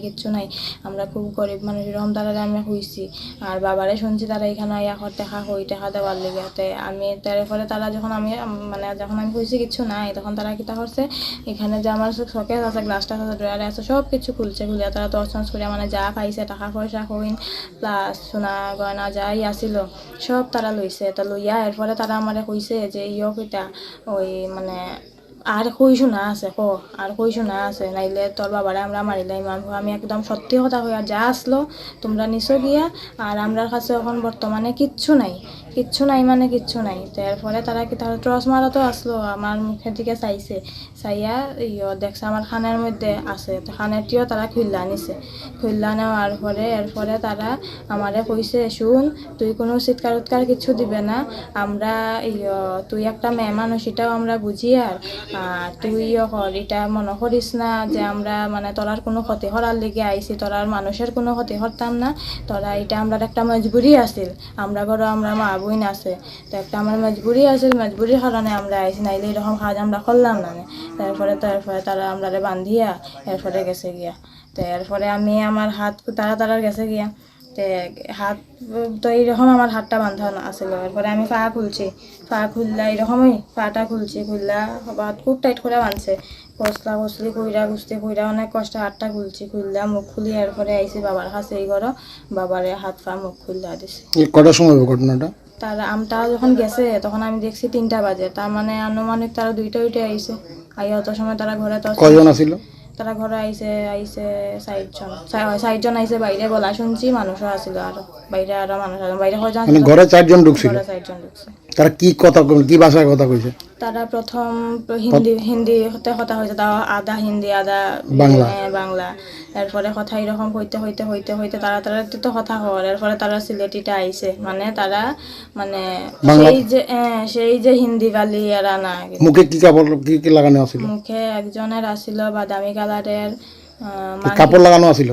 আমরা খুব গরিব মানুষ, এরকম তারা আমি হইছি। আর বাবারে শুনছি তারা এখানে এখন টাকা দেওয়ার লেগে। তাই আমি তারপরে তারা যখন আমি কইছি কিচ্ছু নাই, তখন তারা কিতা করছে এখানে যে আমার শখের আছে, গ্লাসটা আছে, ড্রয়ারে আছে, সব কিছু খুলিয়া তারা তছনছ করিয়া মানে যা পাইছে টাকা পয়সা কইন প্লাস সোনা গয়না যাই আসিল সব তারা লইছে। তা লইয়া এরপরে তারা আমারে কইছে যে কইটা ওই মানে আর কইছো না আছে আর কইছো না আছে, নাইলে তোর বাবারে আমরা মারিলাই। আমি একদম সত্যি কথা হইয়া যা আসলো তোমরা নিছো গিয়া, আর আমরার কাছে এখন বর্তমানে কিচ্ছু নাই মানে কিচ্ছু নাই। তারপরে তারা কি তারা ট্রস মারা তো আসলো, আমার মুখের দিকে চাইয়া দেখছে আমার খানের মধ্যে আছে, তো খানেরটিও তারা খুললা নেওয়ার পরে এরপরে তারা আমারে কইছে শুন তুই কোনো চিৎকার কিছু দিবে না, আমরা তুই একটা মেয়ে মানুষ এটাও আমরা বুঝি, আর তুই কর এটা মনে করিস না যে আমরা মানে তোরার কোনো ক্ষতি করার লেগে আইছি, তোরার মানুষের কোনো ক্ষতি করতাম না, তোরা এটা আমরা একটা মজবুরি আছিল, আমরা ঘরে আমরা মা বোন আছে, তো একটা আমার মজবুরির কারণে আমরা আইছি, নাইলে এরকম কাজ আমরা করলাম না। তারপরে তারা আমরা বান্ধিয়া এরপরে গেছে গিয়া। তো এরপরে আমি আমার হাত তারা গেছে গিয়া, তো হাত তো এইরকম আমার হাতটা বান্ধা আছিল। এরপরে আমি পা খুললা এইরকমই পাটা খুললা হাত খুব টাইট করে বাঁধছে, কসলি গুস্তি কইরা অনেক কষ্ট হাতটা খুললা মুখ খুলি এরপরে আইছি বাবার কাছে, এই ঘর বাবারে হাত পা মুখ খুললা দিছে। কটার সময় ঘটনাটা? তারা যখন গেছে তখন আমি দেখছি 3টা বাজে, তার মানে আনুমানিক তারা 2টা উঠে আইছে। আইয়া অত সময় তারা ঘরে তো কয়জন আছিল? তারা ঘরে আইছে 60 জন আইছে, বাইরে গলা শুনছি মানুষও আছিল, আর বাইরে আরো মানুষ বাইরে কয়জন ঘরে 4 জন ঢুকছিল। তারা কি কথা কি ভাষায় কথা কইছে? তারা প্রথম হিন্দিতে কথা হয়েছে, তাও আধা হিন্দি আধা বাংলা। এরপরে কথা এরকম হইতে তারা তো কথা হওয়ার, এরপরে তারা সিলেটিটা আইছে, মানে তারা মানে সেই যে হিন্দি বালি এরা না। মুখে কি কাপড় কি লাগানো আছিল? মুখে একজনের আছিল বাদামি কালারের কাপড় লাগানো আছিল,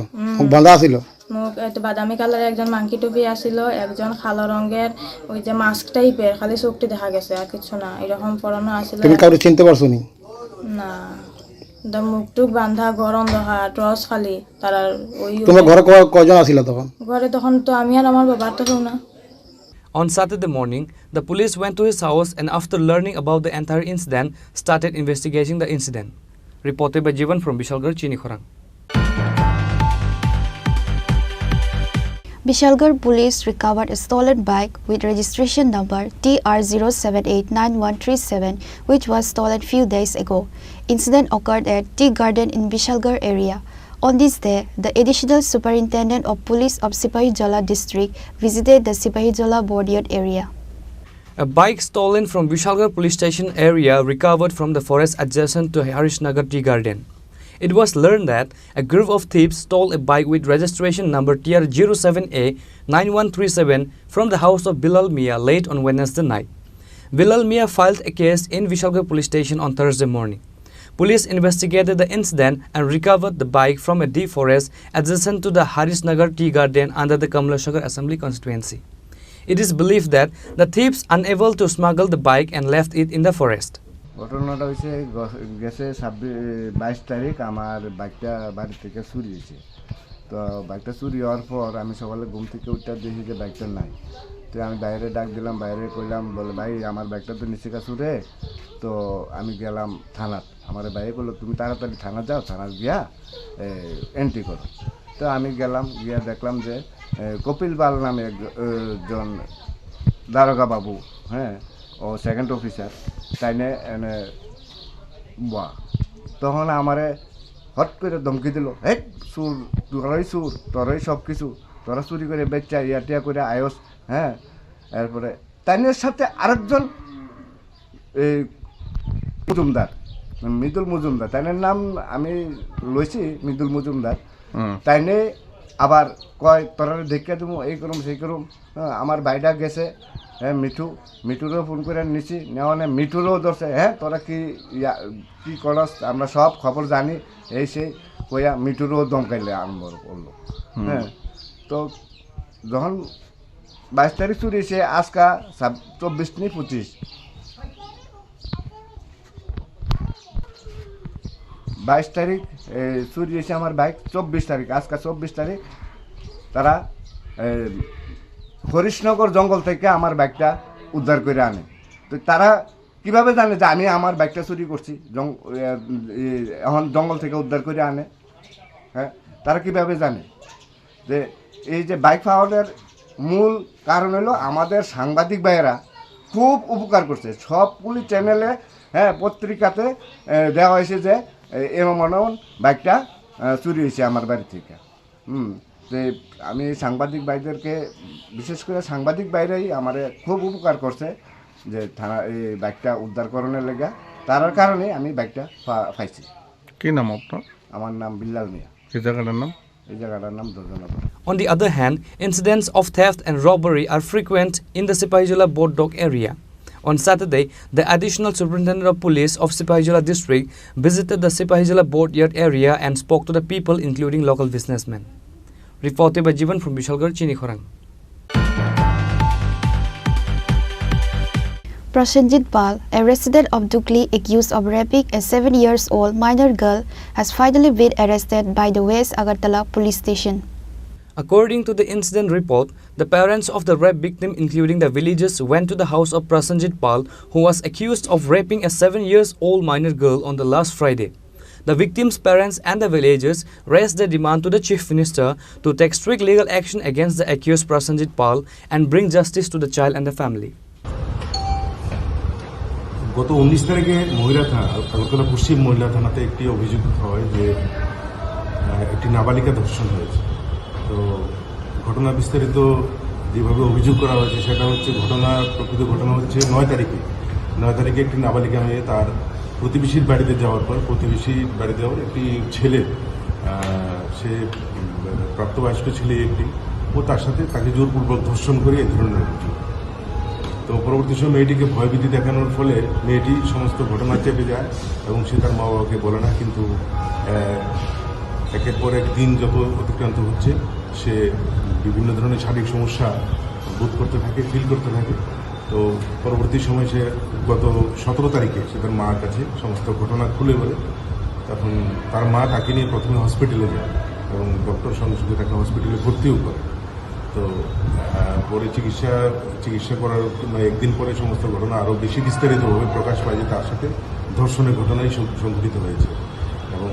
বাঁধা আছিল। মুখ বাদামি কালারের একজন মাংকি টুপি আছিল, একজন কালো রঙের ওই যে মাস্ক টাইপের, খালি চোখটি দেখা গেছে আর কিছু না, এরকম পরানো আছিল। তুমি কাউকে চিনতে পারছো নি? না, মুখটুক বান্ধা, গরম দেখা, টর্চ খালি তারা। ওই তোমার ঘরে কয়জন আছিল তখন? ঘরে তখন তো আমি আর আমার বাবার তো না। On Saturday morning, the police went to his house and after learning about the entire incident, started investigating the incident. Reported by Jivan from Bishalgarh, Chinikhorang. Bishalgarh police recovered a stolen bike with registration number TR0789137, which was stolen few days ago. Incident occurred at Tea Garden in Bishalgarh area. On this day, the additional superintendent of police of Sipahijala district visited the Sipahijala bordered area. A bike stolen from Vishalgarh police station area recovered from the forest adjacent to Harishnagar Tea Garden. It was learned that a group of thieves stole a bike with registration number TR07A9137 from the house of Bilal Mia late on Wednesday night. Bilal Mia filed a case in Vishalgarh police station on Thursday morning. Police investigated the incident and recovered the bike from a deep forest adjacent to the Harishnagar Tea Garden under the Kamlashagar Assembly constituency. It is believed that the thieves unable to smuggle the bike and left it in the forest. ঘটনাটা হয়েছে গেছে 22 তারিখ আমার বাইকটা বাড়ি থেকে চুরি হয়েছে। তো বাইকটা চুরি হওয়ার পর আমি সকালে ঘুম থেকে উঠতে দেখি যে বাইকটা নাই। তো আমি বাইরে ডাক দিলাম, বাইরে কইলাম, বলে ভাই আমার বাইকটা তো নিচে চুরে। তো আমি গেলাম থানাত, আমার ভাই বললো তুমি তাড়াতাড়ি থানা যাও, থানা গিয়া এন্ট্রি করো। তো আমি গেলাম, গিয়া দেখলাম যে কপিল পাল নামে একজন দারোগা বাবু, হ্যাঁ, ও সেকেন্ড অফিসার, তাইনে এনে বা তখন আমারে হট করে ধমকি দিল, হে সুর, তোরই সব কিছু, তোরা চুরি করে বেচা ইয়াটিয়া করে আয়স, হ্যাঁ। এরপরে তাইনের সাথে আরেকজন এই মজুমদার, মৃদুল মজুমদার, তাইনের নাম আমি লইছি মৃদুল মজুমদার। তাইনে আবার কয় তোরা দেখে দেবো, এই করুম সেই করুম। আমার বাইডা গেছে, হ্যাঁ, মিঠুরও ফোন করে নিছি, নেওয়া মিঠুরও ধরছে, হ্যাঁ তোরা কি করস, আমরা সব খবর জানি, এই সেই কইয়া মিঠুরও দমকাইলে আরম্ভ করলো। হ্যাঁ, তো যখন 22 তারিখ চুরি হয়েছে, আজকা 24 নি 25, 22 তারিখ চুরি হয়েছে আমার বাইক, 24 তারিখ, আজকা 24 তারিখ তারা হরিশনগর জঙ্গল থেকে আমার বাইকটা উদ্ধার করে আনে। তো তারা কিভাবে জানে যে আমি আমার বাইকটা চুরি করছি, এখন জঙ্গল থেকে উদ্ধার করে আনে? হ্যাঁ, তারা কিভাবে জানে? যে এই যে বাইক পাওয়ার মূল কারণ হলো আমাদের সাংবাদিক ভাইয়েরা খুব উপকার করছে। সব পুলিশ চ্যানেলে, হ্যাঁ, পত্রিকাতে দেওয়া হয়েছে যে এমন বাইকটা চুরি হয়েছে আমার বাড়ি থেকে। যে আমি সাংবাদিক ভাইদেরকে, বিশেষ করে সাংবাদিক ভাইরাই আমার খুব উপকার করছে যে থানা এই বাইকটা উদ্ধার করানোর লেগা, তার কারণে আমি বাইকটা পাইছি। কি নাম আপনার? আমার নাম বিল্লাল মিয়া। এই জায়গাটার নাম? এই জায়গাটার নাম দর্জনগর। On the other hand, incidents of theft and robbery are frequent in the Sipahijala Boarddock area. On Saturday, the additional superintendent of police of Sipahijala district visited the Sipahijala Boatyard area and spoke to the people, including local businessmen. Reported by Jivan from Bishalgarh, Chinikhorang. Prasenjit Pal, a resident of Dukli accused of raping a 7-year-old minor girl, has finally been arrested by the West Agartala police station. According to the incident report, the parents of the rape victim, including the villagers, went to the house of Prasenjit Pal, who was accused of raping a 7-year-old minor girl on the last Friday. The victim's parents and the villagers raised their demand to the Chief Minister to take strict legal action against the accused Prasenjit Pal and bring justice to the child and the family. গত 19 তারিখে মহিলা থানা, আগরতলা পশ্চিম মহিলা থানাতে একটি অভিযোগ হয় যে একটি নাবালিকা ধর্ষণ হয়েছে। তো ঘটনা বিস্তারিত যেভাবে অভিযোগ করা হয়েছে সেটা হচ্ছে প্রকৃত ঘটনা হচ্ছে 9 তারিখে একটি নাবালিকা মেয়ে তার প্রতিবেশীর বাড়িতে যাওয়ার পর প্রতিবেশীর বাড়িতে যাওয়ার একটি ছেলে, সে প্রাপ্তবয়স্ক ছেলে একটি, ও তার সাথে তাকে জোরপূর্বক ধর্ষণ করে এই ধরনের অভিযোগ। তো পরবর্তী সময় মেয়েটিকে ভয়ভীতি দেখানোর ফলে মেয়েটি সমস্ত ঘটনা চেপে যায় এবং সে তার মা বাবাকে বলে না, কিন্তু একের পর এক দিন যত অতিক্রান্ত হচ্ছে সে বিভিন্ন ধরনের শারীরিক সমস্যা বোধ করতে থাকে, ফিল করতে থাকে। তো পরবর্তী সময় সে গত 17 তারিখে সে তার মার কাছে সমস্ত ঘটনা খুলে বলে। তখন তার মা তাকে নিয়ে প্রথমে হসপিটালে যায় এবং ডক্টর সঙ্গে সঙ্গে তাকে হসপিটালে ভর্তিও করে। তো পরে চিকিৎসা করার একদিন পরে সমস্ত ঘটনা আরও বেশি বিস্তারিতভাবে প্রকাশ পায় যে তার সাথে ধর্ষণের ঘটনাই সংঘটিত হয়েছে। এবং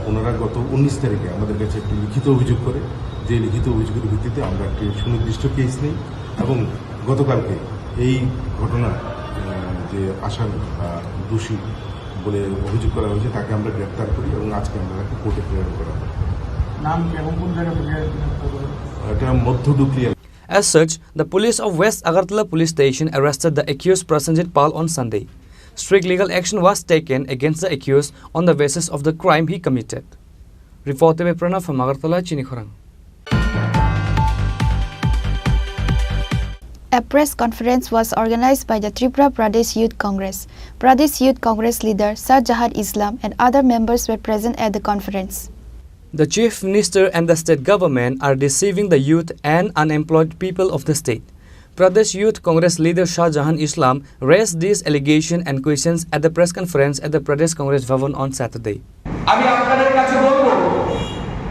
ওনারা গত 19 তারিখে আমাদের কাছে একটি লিখিত অভিযোগ করে, যে লিখিত অভিযোগের ভিত্তিতে আমরা একটি সুনির্দিষ্ট কেস নিই এবং গতকালকে এই ঘটনা যে আসামি দোষী বলে অভিযোগ করা হয়েছে তাকে আমরা গ্রেপ্তার করি এবং আজকে আমরা তাকে কোর্টে প্রেরণ করা হয়। এটা মধ্য ডুকলিয়া। As such, the police of West Agartala police station arrested the accused Prasenjit Pal on Sunday. Strict legal action was taken against the accused on the basis of the crime he committed. Reported by Pranav from Agartala, Chinikhorang. A press conference was organized by the Tripura Pradesh Youth Congress. Pradesh Youth Congress leader Shah Jahan Islam and other members were present at the conference. The Chief Minister and the state government are deceiving the youth and unemployed people of the state. Pradesh Youth Congress leader Shah Jahan Islam raised these allegations and questions at the press conference at the Pradesh Congress Bhavan on Saturday. আমি আপনাদের কাছে বলবো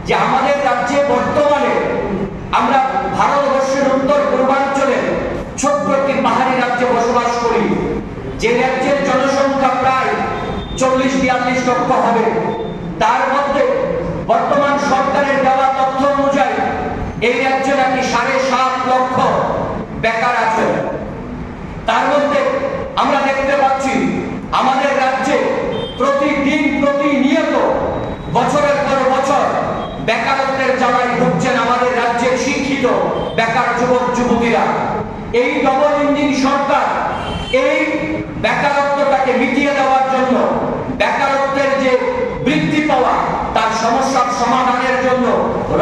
যে আমাদের রাজ্যে বর্তমানে আমরা ভারতবর্ষের উত্তর পূর্বাঞ্চলে ছোট্ট একটি পাহাড়ি রাজ্যে বসবাস করি, যে রাজ্যের জনসংখ্যা প্রায় 40-42 লক্ষ হবে। তার মধ্যে বর্তমান সরকারের দেওয়া তথ্য অনুযায়ী এই রাজ্যে নাকি 7.5 লক্ষ বেকার আছে। তার মধ্যে আমরা দেখতে পাচ্ছি আমাদের রাজ্যে প্রতিনিয়ত বছরের পর বছর বেকারত্বের জ্বালায় ভুগছেন আমাদের রাজ্যের শিক্ষিত বেকার যুবক যুবতীরা। এই ডবল ইঞ্জিন সরকার এই বেকারত্বটাকে মিটিয়ে দেওয়ার জন্য, বেকারত্বের যে বৃদ্ধি পাওয়া তার সমস্যার সমাধানের জন্য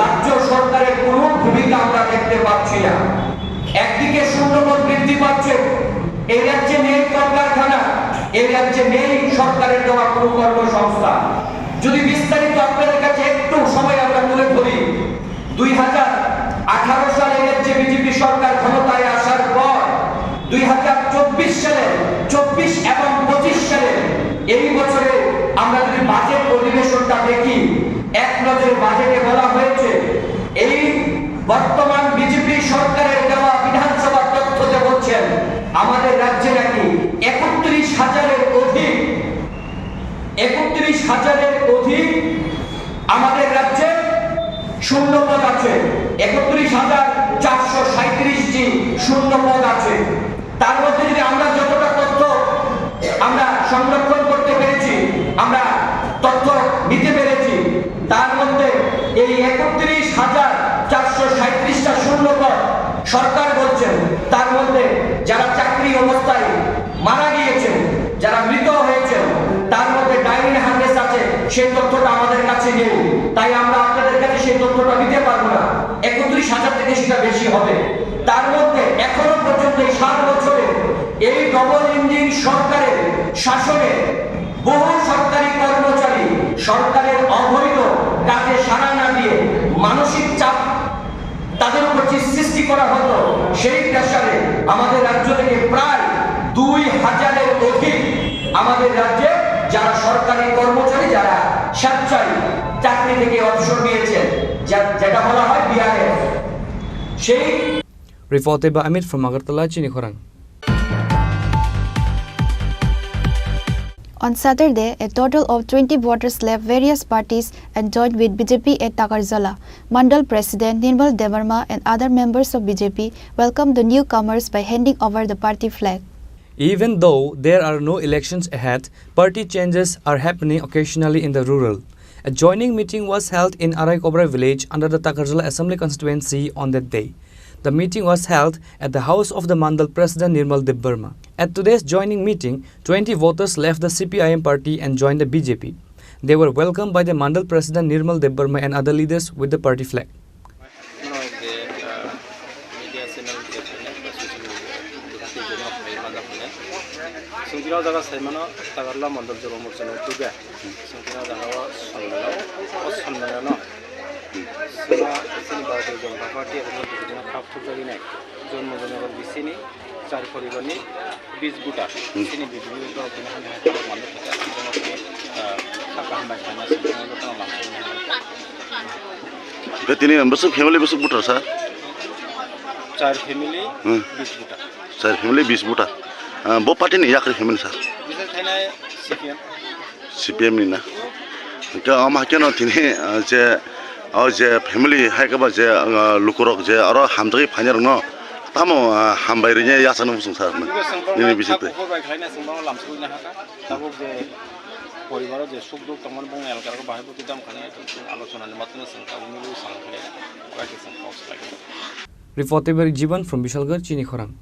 রাজ্য সরকারের কোনো ভূমিকা আমরা দেখতে পাচ্ছি না। একদিকে শূন্যপদ বৃদ্ধি পাচ্ছে, এই রাজ্যে নেই কলকারখানা, এই রাজ্যে নেই সরকারের দেওয়া কোনো কর্মসংস্থা। যদি বিস্তারিত আপনাদের কাছে একটু সময় আমরা তুলে ধরি, 2018 সালে রাজ্যে বিজেপি সরকার ক্ষমতায় আসার পর 2024 সালে 24 এবং 25 সালে এই বছরে আমরা যদি বাজেট অধিবেশনটা দেখি, এক নজরে বাজেটে বলা হয়েছে এই বর্তমান বিজেপি সরকারের দেওয়া বিধানসভার তথ্যতে বলছেন আমাদের রাজ্যে নাকি 31,000-এর অধিক আমাদের রাজ্যে শূন্যপদ আছে। 31,437টি শূন্যপদ আছে। তার মধ্যে যদি আমরা যতটা তথ্য আমরা সংরক্ষণ করতে পেরেছি, আমরা তথ্য নিতে পেরেছি, তার মধ্যে এই 31,437টা শূন্যপদ সরকার বলছেন তার মধ্যে যারা চাকরি অবস্থায় মারা গিয়েছেন, যারা মৃত হয়েছেন, তার মধ্যে ডাইনিং হার্নেস আছে, সেই তথ্যটা আমাদের কাছে নেই। তাই আমরা আপনাদের কাছে সেই তথ্যটা দিতে পারবো না। 31,000 থেকে সেটা বেশি হবে। তার মধ্যে এখনো পর্যন্ত এই 7 বছরে এই ডবল ইঞ্জিন সরকারের শাসনে বহু সরকারি কর্মচারী সরকারের অবৈধ কাজে সাড়া না দিয়ে মানসিক চাপ তাদের উপর সৃষ্টি করা হতো, সেই প্রেসারে আমাদের রাজ্য থেকে প্রায় 2,000-এর অধিক আমাদের রাজ্যে যারা সরকারি কর্মচারী, যারা স্বেচ্ছায় চাকরি থেকে অবসর নিয়েছেন, যেটা বলা হয় বিআরএফ, সেই Reported by Amit from Agartala, Chinikhorang. On Saturday, a total of 20 voters left various parties and joined with BJP at Takarjala. Mandal President Nirmal Devarma and other members of BJP welcomed the newcomers by handing over the party flag. Even though there are no elections ahead, party changes are happening occasionally in the rural. A joining meeting was held in Arai Cobra village under the Takarjala Assembly constituency on that day. The meeting was held at the house of the Mandal President Nirmal Debbarma. At today's joining meeting, 20 voters left the CPIM party and joined the BJP. They were welcomed by the Mandal President Nirmal Debbarma and other leaders with the party flag. Sungkina jaga saimano tagarla mandal jaba morsana tuga sungkina jaga sonnano sima sini bawte jonga party এবং বিভিন্ন খাপটু জড়ি নাই জন্মজনগর বিসিনি চার পরিবারনি 20 গুটা সিনি বিভিন্ন দলকে হানে হাতে মানুষ আছে জনকে টাকা হামাই খানা সিনি তো লাভ তিনি বসু ফ্যামিলি বসু বুটার স্যার চার ফ্যামিলি 20 গুটা স্যার ফ্যামিলি 20 বুটা bo party ni yakri femin sir bisa thanai CPM ni na ka ama keno tini je family hai ka ba je lukurok je aro hamdri phanyar no tamo hambairi nya yasana busung sir ni bisite ko bai khaina singbaw lamsu na haka tabo je পরিবার যে সুখ দুঃখ তমন বং এলাকার বাহে প্রতি দাম খানে আলোচনার মাধ্যমে সংখ্যা মিলু সংখ্যা কয়েকটি সংখ্যা লাগে Reported by Jiban from Bishalgarh, Chinikhorang.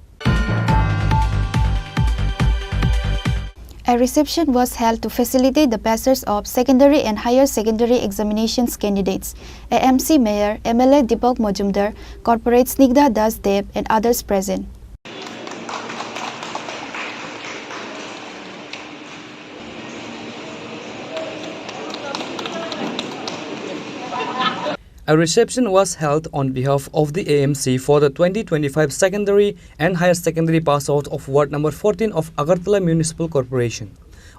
A reception was held to facilitate the passage of secondary and higher secondary examinations candidates. AMC Mayor MLA Deepak Majumdar, Corporate Snigdha Das Dev and others present. A reception was held on behalf of the AMC for the 2025 secondary and higher secondary pass out of Ward number 14 of Agartala Municipal Corporation.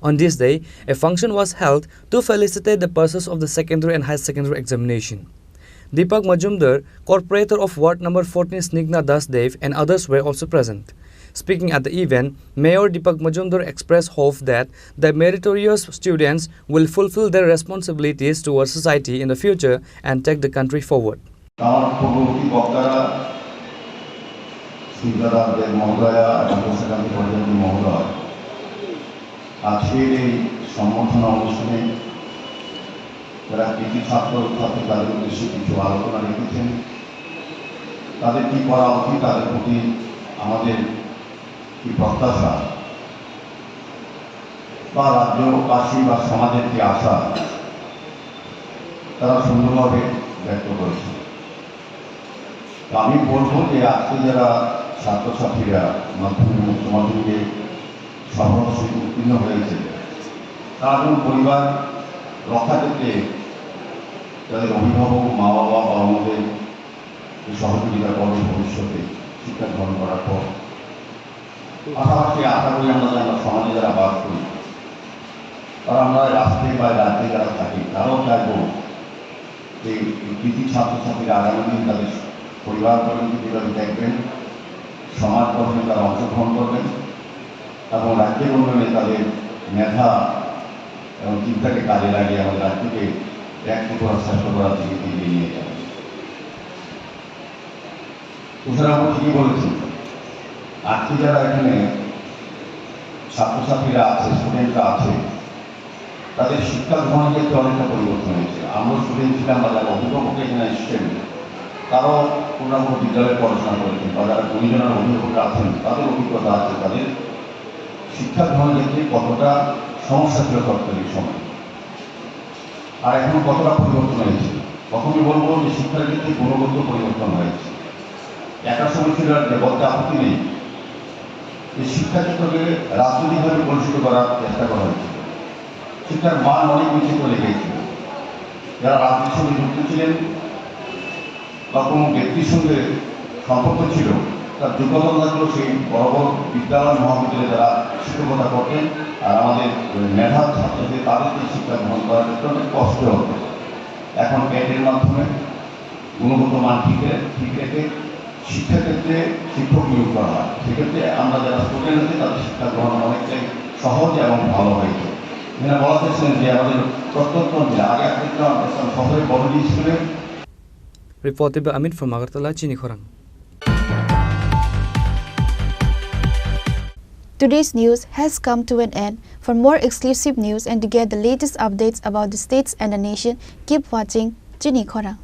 On this day, a function was held to felicitate the passers of the secondary and higher secondary examination. Deepak Majumdar, corporator of Ward number 14 Snigdha Das Dev and others were also present. Speaking at the event, Mayor Deepak Majumdar expressed hope that the meritorious students will fulfill their responsibilities towards society in the future and take the country forward. আজকের এই সম্বর্ধনা অনুষ্ঠানে যারা কৃতি ছাত্র ছাত্রী তাদের উদ্দেশ্যে কিছু আলোচনা রেখেছেন তাদের কি করা উচিত তাদের প্রতি আমাদের কি প্রত্যাশা বা রাজ্যবাসী বা সমাজের কি আশা তারা সুন্দরভাবে ব্যক্ত করেছে আমি বলবো যে আজকে যারা ছাত্রছাত্রীরা মাধ্যমিক উচ্চ মাধ্যমিকে সফলতা উত্তীর্ণ হয়েছে তারা যখন পরিবার রক্ষা ক্ষেত্রে তাদের অভিভাবক মা বাবা বা অন্যদের সহযোগিতা করবে ভবিষ্যতে শিক্ষা গ্রহণ করার পর পাশাপাশি আশা করি আমরা যারা সমাজে যারা বাস করি তারা আমরা রাষ্ট্রে বা রাজ্যে যারা থাকি তারাও চাইব যে কৃতি ছাত্রছাত্রীরা আগামী দিন তাদের পরিবার পর্যন্ত কীভাবে দেখবেন সমাজ গঠনে তারা অংশগ্রহণ করবেন এবং রাজ্যের উন্নয়নে তাদের মেধা এবং চিন্তাকে কাজে লাগিয়ে আমাদের রাজ্যকে একটি করার চেষ্টা করার দিকে এগিয়ে নিয়ে যাবে তুষার আমরা ঠিকই বলেছি আজকে যারা এখানে ছাত্রছাত্রীরা আছে স্টুডেন্টরা আছে তাদের শিক্ষা গ্রহণের ক্ষেত্রে অনেকটা পরিবর্তন হয়েছে আমরা স্টুডেন্ট ছিলাম বা যারা অভিভাবক এখানে এসছেন তারাও কোনো না কোনো বিদ্যালয়ে পড়াশোনা করেছেন বা যারা গুণীজনের অভিভাবক আছেন তাদের অভিজ্ঞতা আছে তাদের শিক্ষা গ্রহণের ক্ষেত্রে কতটা সমস্যা ছিল তৎকালীন সময় আর এখন কতটা পরিবর্তন হয়েছে প্রথমে বলবো যে শিক্ষার ক্ষেত্রে গুণগত পরিবর্তন হয়েছে একটা সময় ছিল যে বলতে আপত্তি নেই যে শিক্ষাক্ষেত্রকে রাজনৈতিকভাবে কলুষিত করার চেষ্টা করা হয়েছিল শিক্ষার মান অনেক নিচে চলে গিয়েছিল যারা রাজনীতির সঙ্গে যুক্ত ছিলেন বা কোনো ব্যক্তির সঙ্গে সম্পর্ক ছিল তার যোগ্যতা থাকলেও সেই বড় বড় বিদ্যালয় মহাবিদ্যালয়ে যারা শিক্ষকতা করতেন আর আমাদের মেধার ছাত্রদের তাদেরকে শিক্ষা গ্রহণ করার ক্ষেত্রে অনেক কষ্ট হতো এখন ক্যাটের মাধ্যমে গুণগত মান ঠিক রেখে শিক্ষাক্ষেত্রে শিক্ষক নিয়োগ করা হয় সেক্ষেত্রে আমরা যারা স্টুডেন্ট আছে তাদের শিক্ষা গ্রহণ অনেকটাই সহজ এবং ভালো হয়েছে এখানে বলা চেয়েছিলেন যে আমাদের প্রত্যন্ত অঞ্চলে আগে একটা শহরের বড় স্কুলে Reported by Amit from Agartala, Chinikhorang. Today's news has come to an end. For more exclusive news and to get the latest updates about the states and the nation, keep watching Chinikhorang.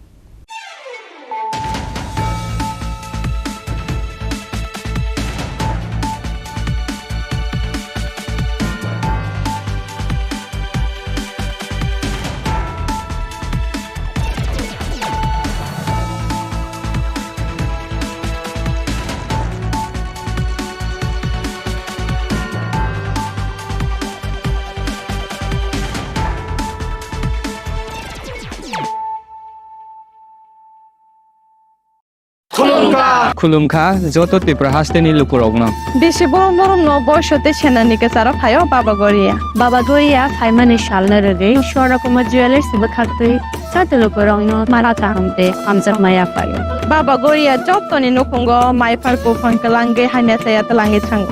Kulumka, Zoto Tipra Hasteni Lukurogno. বেশি বড় বড় বয়সতে সেনানিকে তারা ফাইও বাবা গড়িয়া ফাইমানে শালনা রে সরকম jewellers বখাতে সাতে লোক রং মারা তাহমতে আমজা মায়া পাই বাবা গড়িয়া যতনি নকুঙ্গ মাই ফারকো ফনকলাঙ্গে হাইনা সায়াত লাঙ্গে থাঙ্গ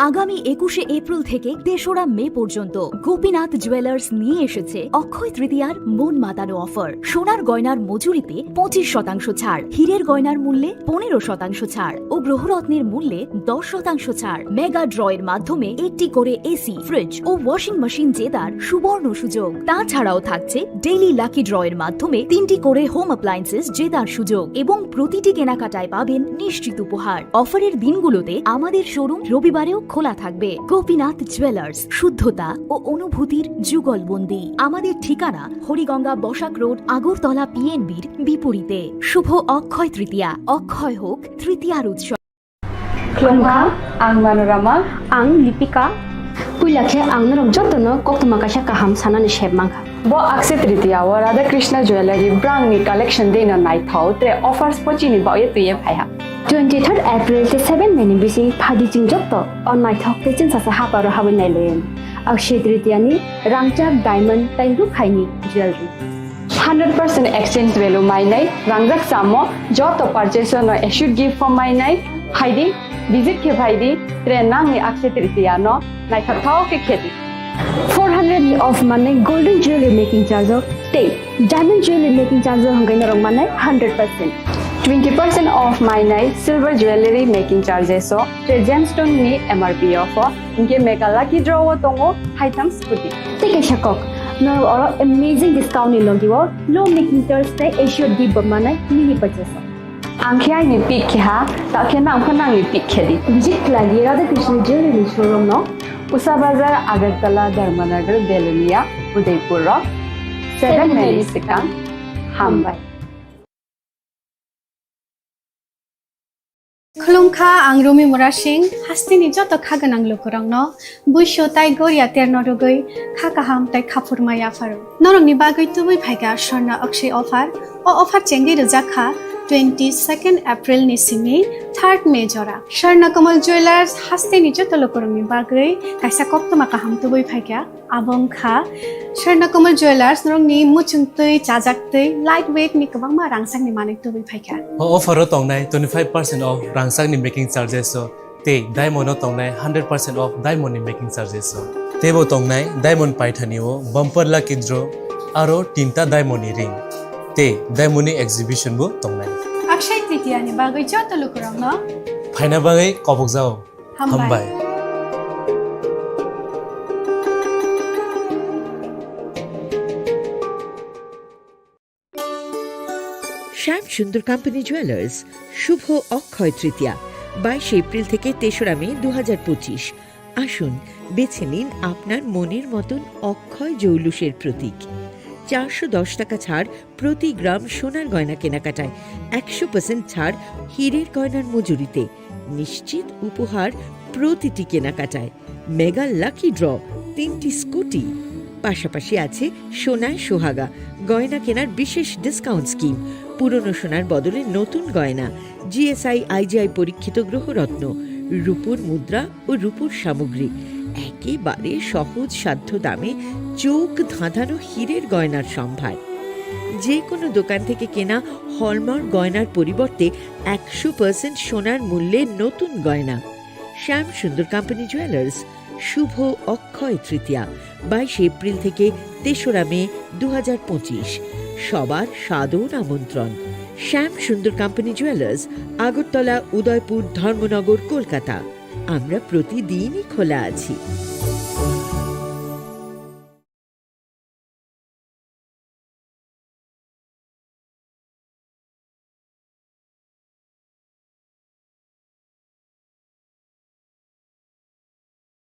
আগামী 21শে এপ্রিল থেকে ৩রা মে পর্যন্ত গোপীনাথ জুয়েলার্স নিয়ে এসেছে অক্ষয় তৃতীয়ার মন মাতানো অফার। সোনার গয়নার মজুরিতে 25% ছাড়, হীরের গয়নার মূল্যে 15% ছাড় ও গ্রহরত্নের মূল্যে 10% ছাড়। মেগা ড্রয়ের মাধ্যমে একটি করে এসি, ফ্রিজ ও ওয়াশিং মেশিন জেতার সুবর্ণ সুযোগ। তাছাড়াও থাকছে ডেইলি লাকি ড্রয়ের মাধ্যমে 3টি করে হোম অ্যাপ্লায়েন্সেস জেতার সুযোগ এবং প্রতিটি কেনাকাটায় পাবেন নিশ্চিত উপহার। অফারের দিনগুলোতে আমাদের শোরুম রবিবারেও খোলা থাকবে। গোপীনাথ জুয়েলার্স, শুদ্ধতা ও অনুভূতির যুগলবন্দি। আমাদের ঠিকানা হরিগঙ্গা বসাক রোড, আগরতলা পিএনবির বিপরীতে। শুভ অক্ষয় তৃতীয়া, অক্ষয় হোক তৃতীয়ার উৎসব। Klungha, ang Manorama, ang Lipika. Pulakhe ang narok jotno koktuma kasha kaham sanani shebmangha. Bo Akshay Tritiya wa Radha Krishna Jewelry brand ni collection de na night thau te offers pochini ba ye tuye phaiha. 23rd April te 7 meni bisi phadi jing jotto on night thau te chin sa ha paro hawen nai len. Akshay Tritiya ni rangchak diamond tai ru khaini jewelry. 100% exchange value mai nai rangjak samo joto purchase no should give for mai nai haidi visit ke bhaidi trenang ni Akshay Tritiya no nai thau ke kheti 400 of money golden jewelry making charge of stay diamond jewelry making charge of hangai narong manai 100% 20% off minai silver jewelry making charges so gemstone ni MRP of inke mega lucky draw tongo haitam scooty take a shakok no or amazing discount ni logiwo low making charge te issue di manai mini purchase angkhya ni pick kha ta khena angkhana ni pick khedi visit lagi Radha Krishna jewelry showroom no Usa Bazar, Agartala, Dharmanagar, Belunia, Udaipur Rock, 7 Mary Sikang, Hambai. Klungha ang Rumi Murashing, hastini joto khaganang lukurang no, buisho tai goria ternodogoi, khakaham tai khapurmaya faru. Norong ni bagoi tubui phaiga Swarna Akshay offer, o offer chengi rujakha 22nd April ni simi 3rd May jora. Swarna Kamal Jewelers hastini joto lukurang ni bagoi, kaisa koktoma kaham tubui phaiga, abong kha, Swarna Kamal Jewelers norong ni muchung tui, chajak tui, lightweight ni kabang ma rangsang ni manik tubui phaiga. Offer tongnai 25% off rangsang ni making charges so te diamond tongnai 100% off diamond ni making charges so tebo tongnai diamond paithani o bumper lucky draw aro tinta diamond ni ring te diamond ni exhibition bo tongnai Akshay Tritiya ni bagoi joto lukurang no, phaina bagai kobok jao hambai শ্যাম সুন্দর company jewellers, শুভ Akshaya Tritiya 22 April থেকে 3রা মে 2025। আসুন বেছে নিন আপনার মনের মতন অক্ষয় জৌলুসের প্রতীক। 410 টাকা ছাড় প্রতি গ্রাম সোনার গয়না কেনাকাটায়, 100% ছাড় হীরের গয়নার মজুরিতে, নিশ্চিত উপহার প্রতিটি কেনাকাটায়, মেগা লাকি ড্র 3টি স্কুটি। পাশাপাশি আছে সোনায় সোহাগা গয়না কেনার বিশেষ ডিসকাউন্ট স্কিম, পুরনো সোনার বদলে নতুন গয়না, GSI IGI পরীক্ষিত গ্রহরত্ন, রূপোর মুদ্রা ও রূপোর সামগ্রী, একেবারে সহজ সাধ্য দামে চোখ ধাঁধানো হীরের গয়নার সম্ভার। যে কোনো দোকান থেকে কেনা হলমার্ক গয়নার পরিবর্তে 100% সোনার মূল্যে নতুন গয়না। শ্যাম সুন্দর কোম্পানি জুয়েলার্স, শুভ অক্ষয় তৃতীয়া 22 এপ্রিল থেকে 3রা মে 2025। সবার সাদর আমন্ত্রণ। শ্যাম সুন্দর কোম্পানি জুয়েলার্স, আগরতলা, উদয়পুর, ধর্মনগর, কলকাতা। আমরা প্রতিদিনই খোলা আছি।